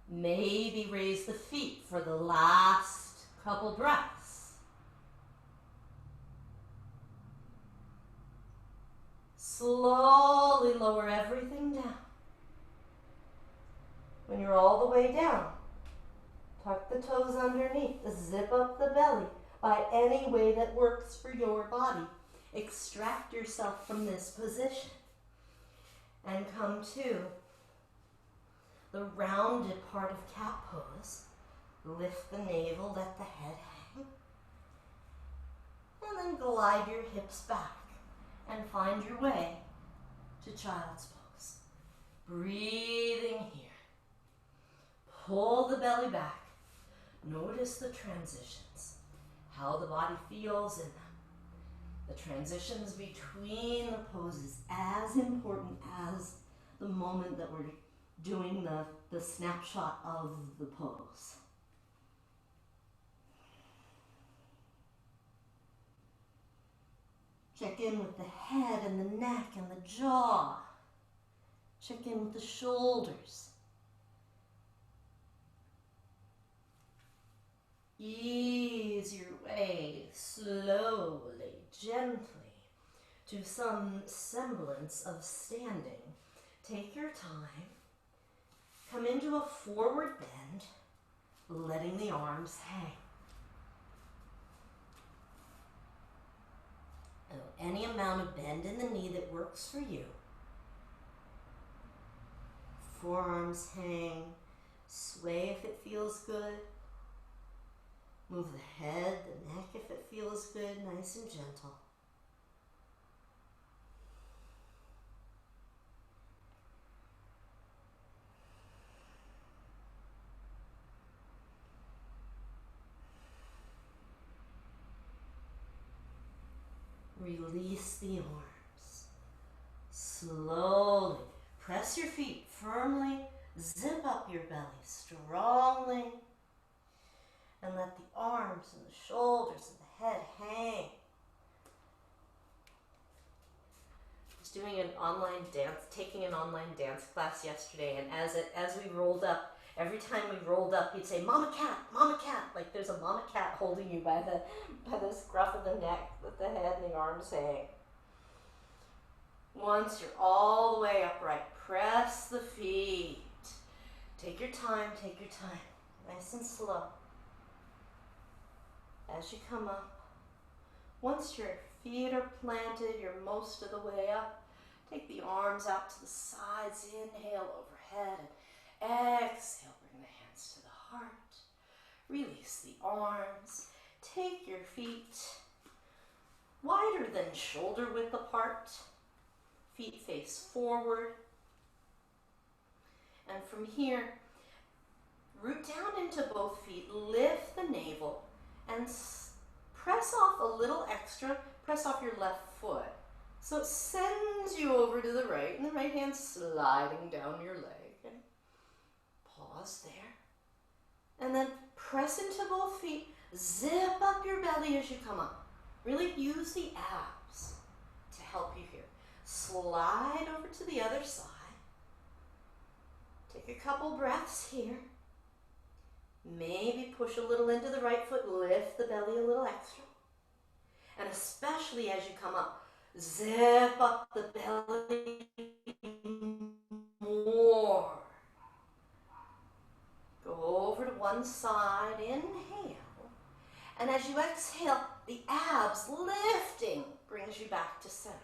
Maybe raise the feet for the last couple breaths. Slowly lower everything down. When you're all the way down, Tuck the toes underneath. Zip up the belly by any way that works for your body. Extract yourself from this position and come to the rounded part of cat pose. Lift the navel, let the head hang. And then glide your hips back and find your way to child's pose. Breathing here. Pull the belly back. Notice the transitions, how the body feels in them. The transitions between the poses as important as the moment that we're doing the snapshot of the pose. Check in with the head and the neck and the jaw. Check in with the shoulders. Ease your way slowly, gently, to some semblance of standing. Take your time. Come into a forward bend, letting the arms hang. Any amount of bend in the knee that works for you. Forearms hang. Sway if it feels good. Move the head, the neck if it feels good, nice and gentle. Release the arms. Slowly press your feet firmly, zip up your belly strongly, and let the arms and the shoulders and the head hang. I was doing an online dance, taking an online dance class yesterday, and as we rolled up, every time we rolled up, he'd say, "Mama cat, mama cat," like there's a mama cat holding you by the scruff of the neck, with the head and the arms hang. Once you're all the way upright, press the feet. Take your time, nice and slow. As you come up, once your feet are planted, you're most of the way up, take the arms out to the sides, inhale overhead, and exhale, bring the hands to the heart. Release the arms, take your feet wider than shoulder width apart, feet face forward, and from here, root down into both feet, lift the navel, and press off a little extra, press off your left foot. So it sends you over to the right, and the right hand sliding down your leg. And pause there. And then press into both feet, zip up your belly as you come up. Really use the abs to help you here. Slide over to the other side. Take a couple breaths here. Maybe push a little into the right foot, lift the belly a little extra. And especially as you come up, zip up the belly more. Go over to one side, inhale. And as you exhale, the abs lifting brings you back to center.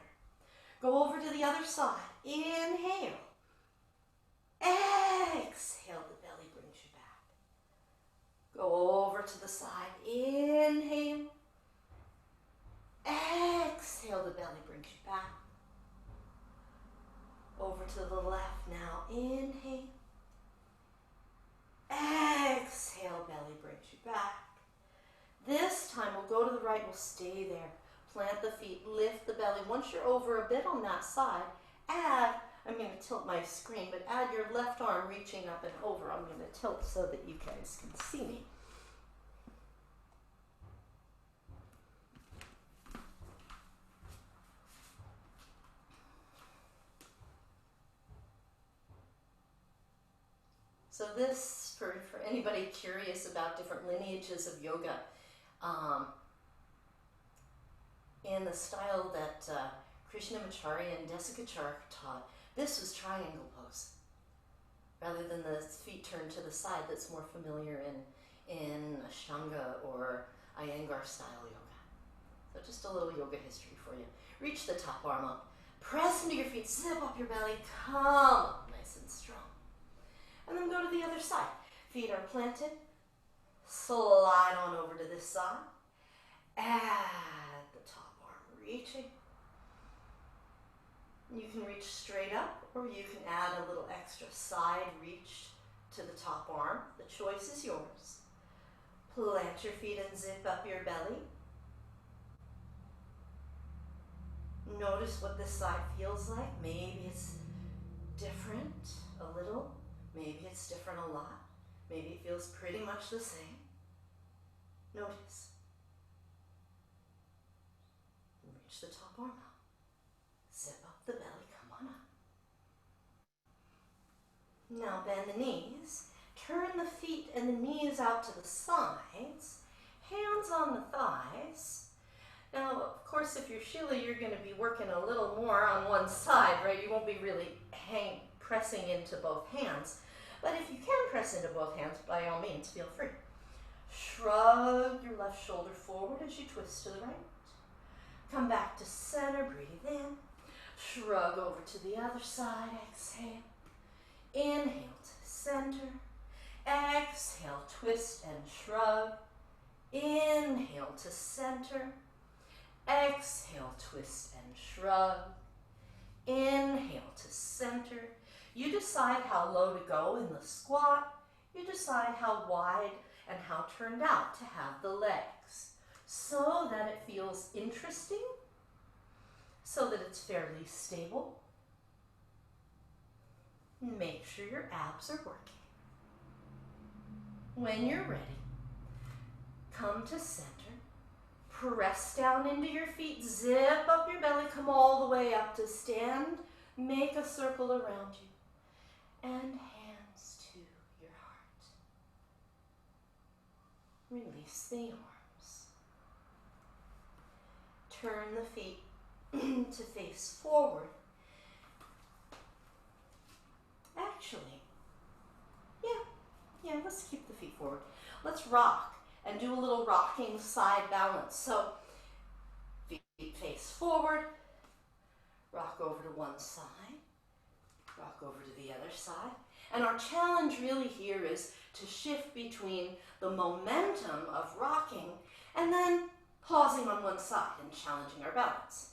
Go over to the other side, inhale. Exhale, the belly brings you back. Go over to the side, inhale. Exhale, the belly brings you back. Over to the left now, inhale. Exhale, belly brings you back. This time we'll go to the right, we'll stay there. Plant the feet, lift the belly. Once you're over a bit on that side, I'm going to tilt my screen, but add your left arm reaching up and over. I'm going to tilt so that you guys can see me. So this, for anybody curious about different lineages of yoga, in the style that Krishnamacharya and Desikachar taught, this was triangle pose, rather than the feet turned to the side that's more familiar in Ashtanga or Iyengar style yoga. So just a little yoga history for you. Reach the top arm up, press into your feet, zip up your belly, come up nice and strong. And then go to the other side. Feet are planted, slide on over to this side. Add the top arm, reaching. You can reach straight up, or you can add a little extra side reach to the top arm. The choice is yours. Plant your feet and zip up your belly. Notice what this side feels like. Maybe it's different a little. Maybe it's different a lot. Maybe it feels pretty much the same. Notice. Reach the top arm up. Zip up the belly. Come on up. Now bend the knees. Turn the feet and the knees out to the sides. Hands on the thighs. Now, of course, if you're Sheila, you're going to be working a little more on one side, right? You won't be really pressing into both hands. But if you can press into both hands, by all means, feel free. Shrug your left shoulder forward as you twist to the right. Come back to center, breathe in. Shrug over to the other side, exhale. Inhale to center. Exhale, twist and shrug. Inhale to center. Exhale, twist and shrug. Inhale to center. You decide how low to go in the squat. You decide how wide and how turned out to have the legs so that it feels interesting, so that it's fairly stable. Make sure your abs are working. When you're ready, come to center. Press down into your feet, zip up your belly, come all the way up to stand. Make a circle around you. And hands to your heart. Release the arms. Turn the feet to face forward. Actually, yeah, let's keep the feet forward. Let's rock and do a little rocking side balance. So, feet face forward, rock over to one side, rock over to the other side. And our challenge really here is to shift between the momentum of rocking and then pausing on one side and challenging our balance.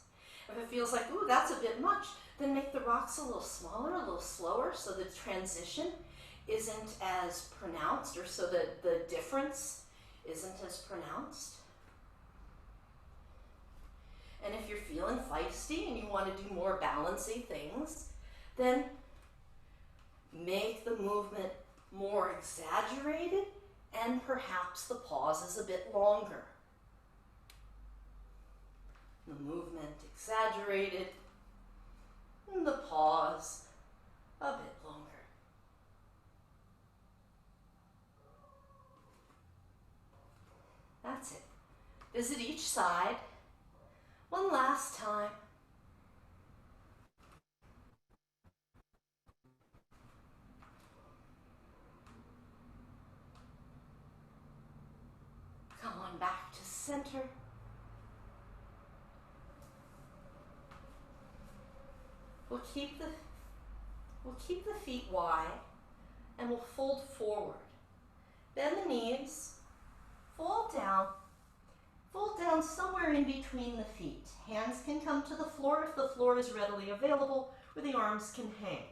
If it feels like, ooh, that's a bit much, then make the rocks a little smaller, a little slower, so the transition isn't as pronounced, or so that the difference isn't as pronounced. And if you're feeling feisty and you want to do more balancy things, then make the movement more exaggerated and perhaps the pause is a bit longer. The movement exaggerated and the pause a bit longer. That's it. Visit each side one last time. Come on back to center. We'll keep the feet wide and we'll fold forward. Bend the knees, fold down somewhere in between the feet. Hands can come to the floor if the floor is readily available, or the arms can hang.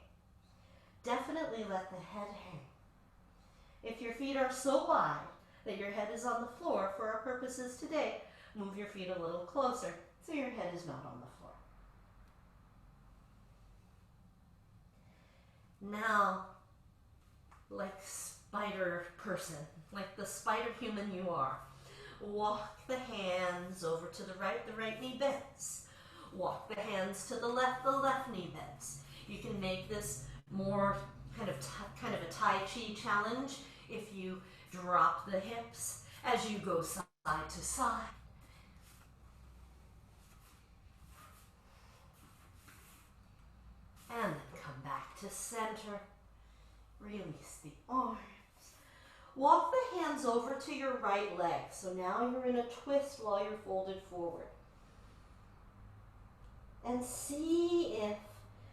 Definitely let the head hang. If your feet are so wide that your head is on the floor, for our purposes today, move your feet a little closer so your head is not on the floor. Now, like spider person, like the spider human you are, walk the hands over to the right knee bends. Walk the hands to the left knee bends. You can make this more kind of a Tai Chi challenge if you drop the hips as you go side to side. And then come back to center. Release the arms. Walk the hands over to your right leg. So now you're in a twist while you're folded forward. And see if,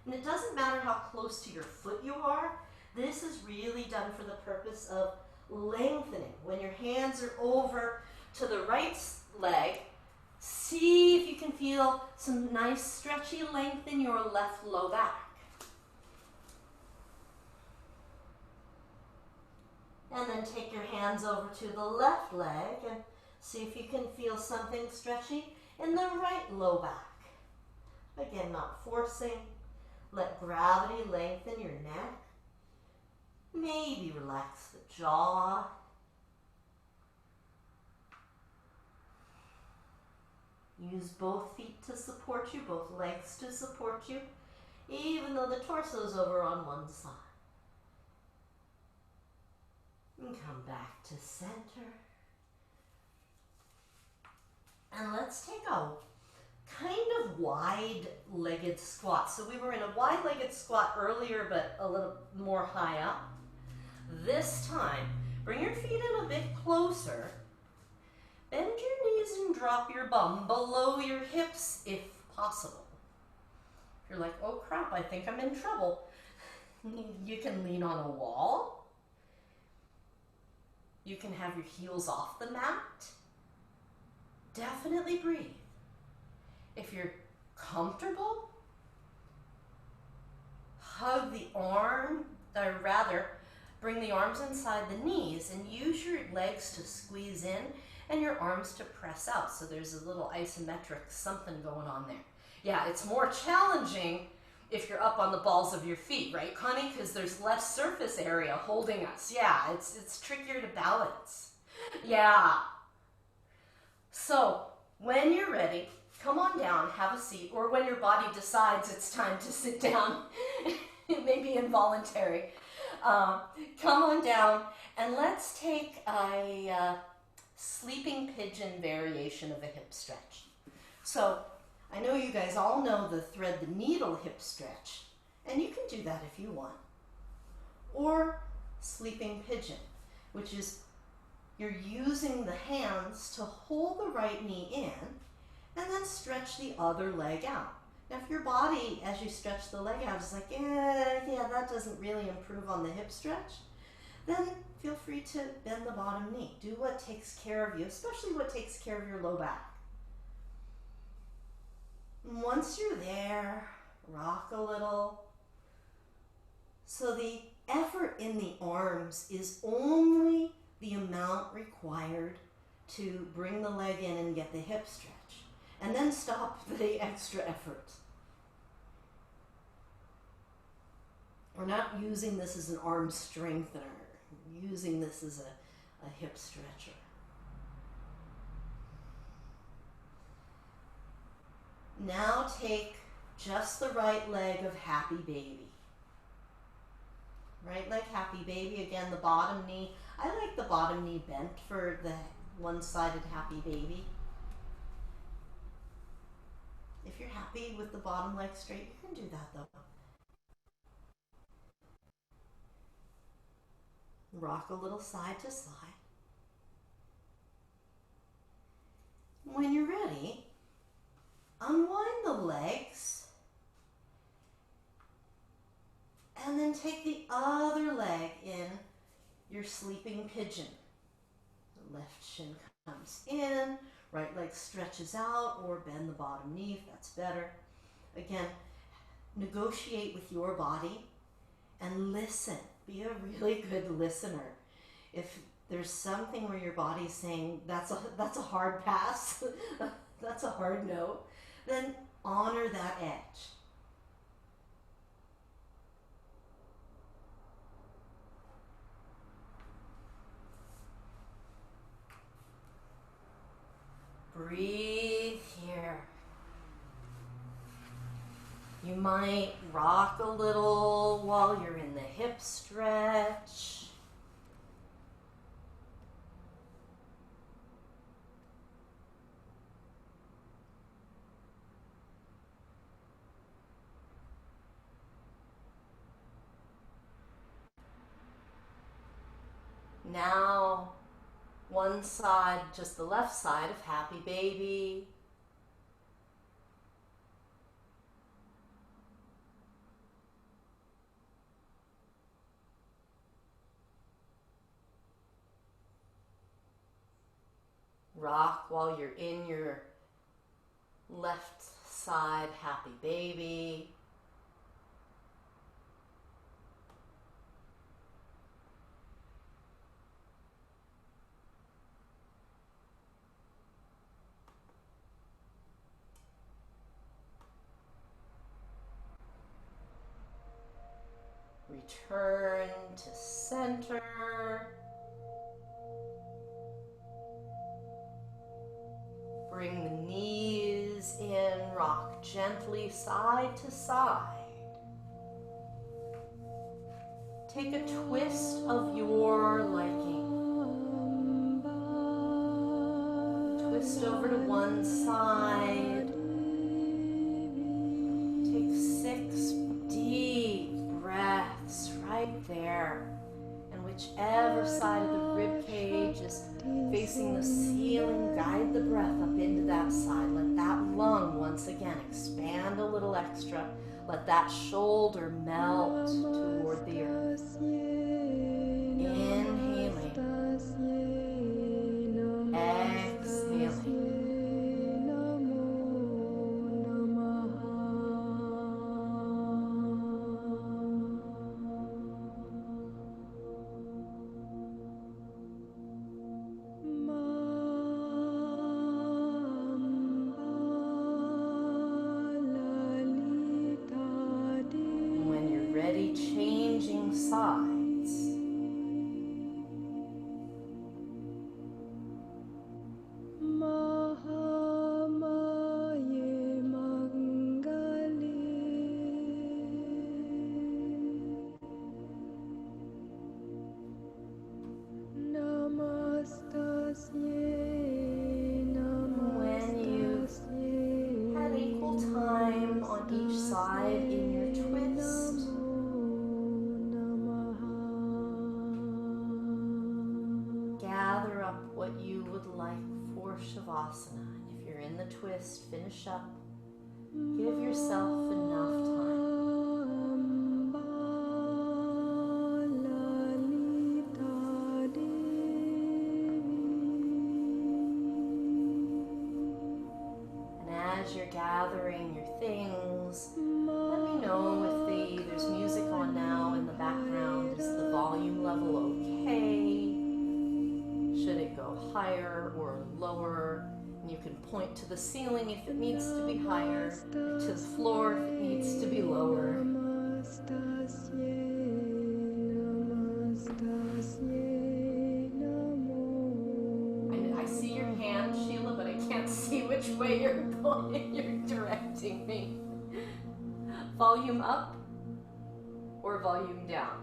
and it doesn't matter how close to your foot you are, this is really done for the purpose of lengthening. When your hands are over to the right leg, see if you can feel some nice stretchy length in your left low back. And then take your hands over to the left leg and see if you can feel something stretchy in the right low back. Again, not forcing. Let gravity lengthen your neck. Maybe relax the jaw. Use both feet to support you, both legs to support you, even though the torso is over on one side. And come back to center. And let's take a kind of wide-legged squat. So we were in a wide-legged squat earlier, but a little more high up. This time, bring your feet in a bit closer. Bend your knees and drop your bum below your hips if possible. If you're like, oh crap, I think I'm in trouble, you can lean on a wall. You can have your heels off the mat. Definitely breathe. If you're comfortable, hug the arm, or rather, bring the arms inside the knees and use your legs to squeeze in and your arms to press out. So there's a little isometric something going on there. Yeah, it's more challenging if you're up on the balls of your feet, right, Connie? Because there's less surface area holding us. Yeah, it's trickier to balance. Yeah. So when you're ready, come on down, have a seat, or when your body decides it's time to sit down, it may be involuntary. Come on down and let's take a sleeping pigeon variation of a hip stretch. So I know you guys all know the thread the needle hip stretch, and you can do that if you want. Or sleeping pigeon, which is you're using the hands to hold the right knee in and then stretch the other leg out. Now if your body, as you stretch the leg out, is like, yeah, that doesn't really improve on the hip stretch, then feel free to bend the bottom knee. Do what takes care of you, especially what takes care of your low back. And once you're there, rock a little. So the effort in the arms is only the amount required to bring the leg in and get the hip stretch. And then stop the extra effort. We're not using this as an arm strengthener. We're using this as a hip stretcher. Now take just the right leg of happy baby. Right leg happy baby. Again, the bottom knee. I like the bottom knee bent for the one-sided happy baby. If you're happy with the bottom leg straight, you can do that though. Rock a little side to side. When you're ready, unwind the legs and then take the other leg in your sleeping pigeon. The left shin comes in, right leg stretches out, or bend the bottom knee if that's better. Again, negotiate with your body and listen. Be a really good listener. If there's something where your body's saying that's a hard pass, that's a hard no, then honor that edge. Breathe here. You might rock a little while you're in the hip stretch. Now, one side, just the left side of happy baby. Rock while you're in your left side happy baby. Return to center. Bring the knees in, rock gently side to side. Take a twist of your liking. Twist over to one side. Take 6 deep breaths right there. And whichever side of the rib cage is facing the ceiling, guide the breath up into that side. Let that lung once again expand a little extra. Let that shoulder melt toward the earth. Inhaling. Exhaling. Changing sides. When you've had equal time on each side in your twist, gather up what you would like for Shavasana. And if you're in the twist, finish up. Give yourself enough time. And as you're gathering your things, let me know if there's music on now in the background. Is the volume level okay? Should it go higher or lower? And you can point to the ceiling if it needs to be higher, or to the floor if it needs to be lower. I see your hand, Sheila, but I can't see which way you're going. You're directing me. Volume up or volume down?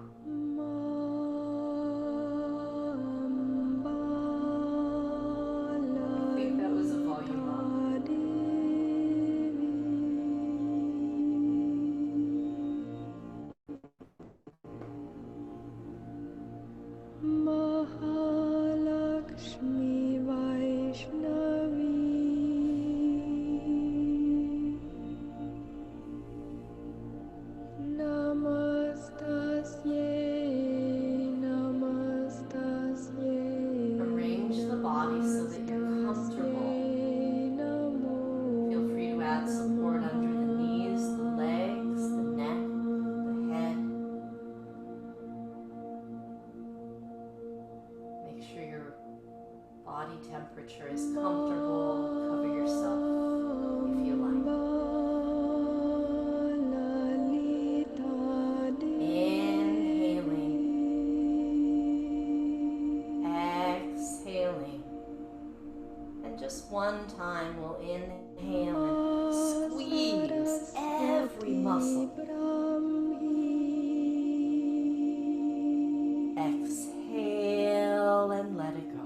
Temperature is comfortable. Cover yourself if you like. Inhaling. Exhaling. And just one time we'll inhale and squeeze every muscle. Exhale and let it go.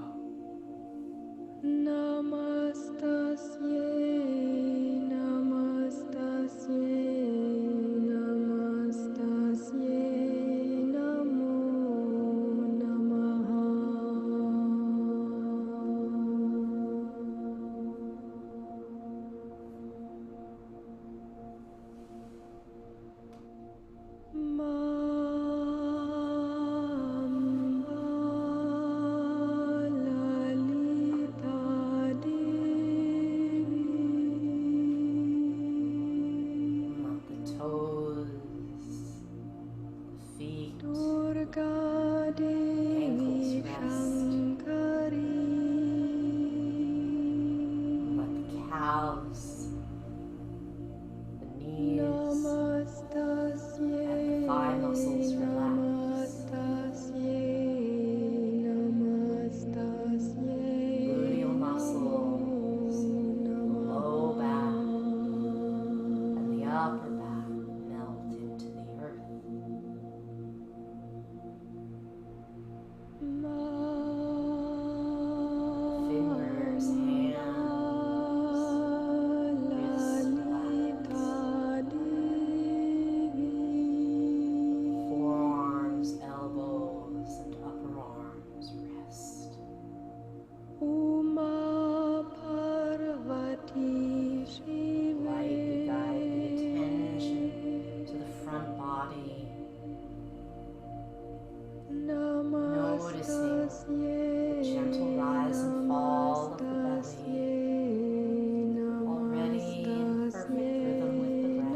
The gentle rise and fall of the belly, already in perfect rhythm with the breath.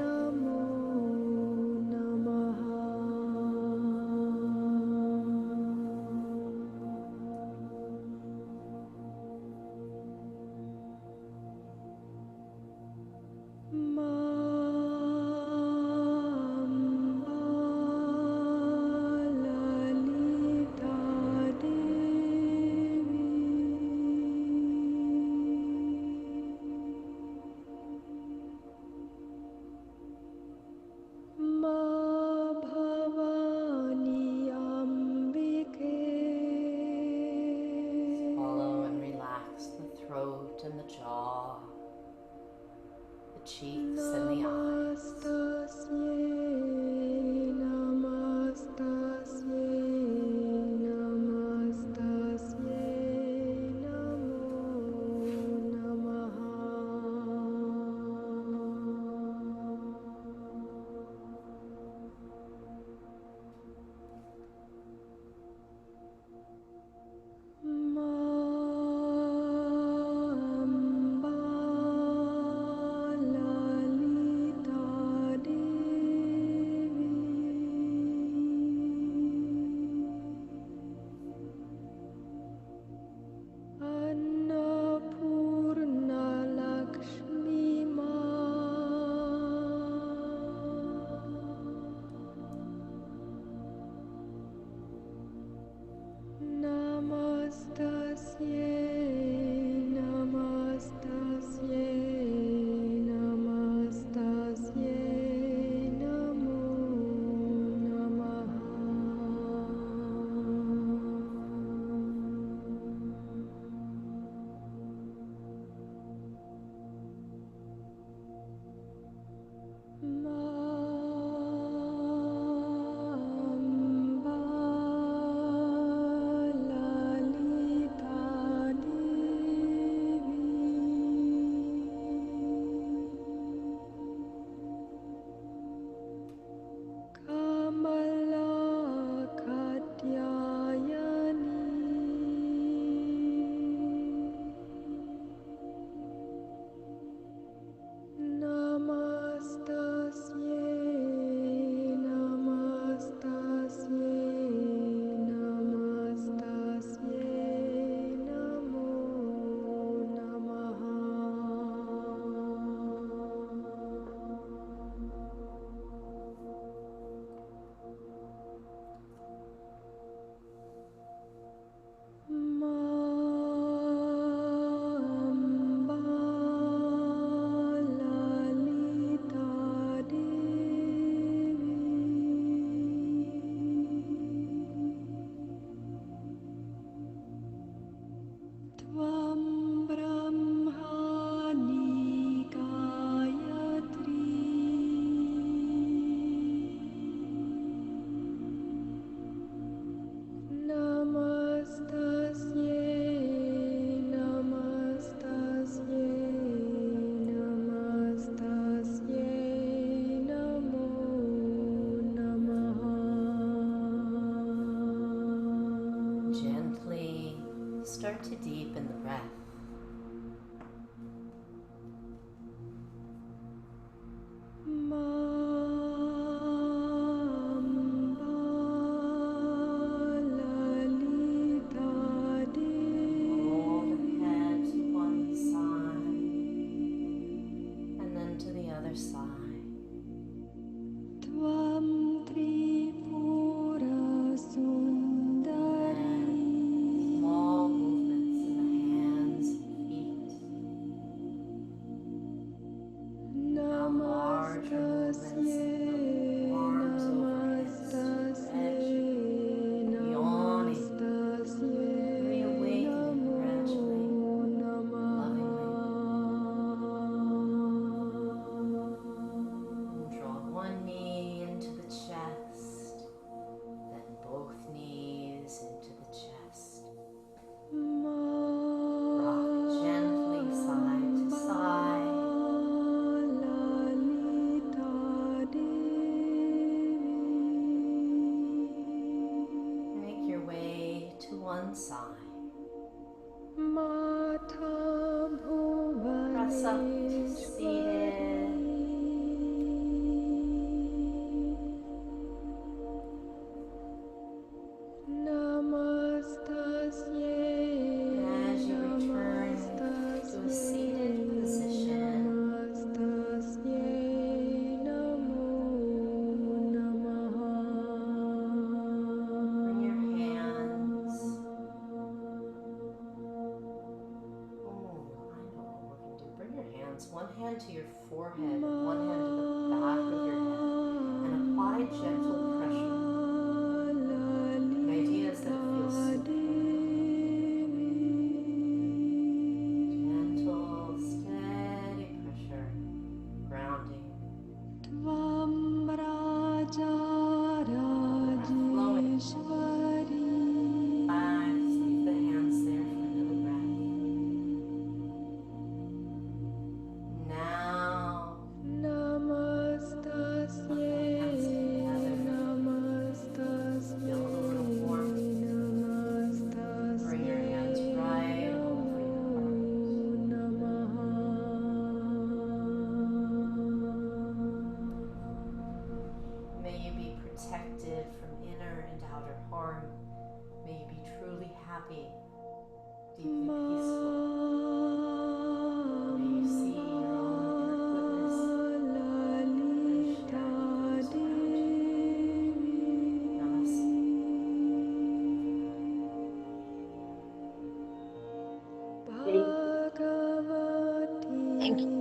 Swallow and relax the throat and the jaw, the cheeks and the eyes. Gently start to deepen the breath. Roll the head to one side and then to the other side. Small movements in the hands one side. Press up to seated. As you return to a seated position, bring your hands. Oh, I know what we're going to do. Bring your hands, one hand to your forehead, one hand to the back of your head, and apply gentle pressure. The idea is that it feels gentle, steady pressure, grounding. Relax, leave the hands there for another breath. Now, put the hands together. Build a little warmth. Bring your hands right over your heart. May you be protected from inner and outer harm. May you be truly happy, deeply peaceful. May you see your own inner goodness and share it with those around you. Namaste. Thank you.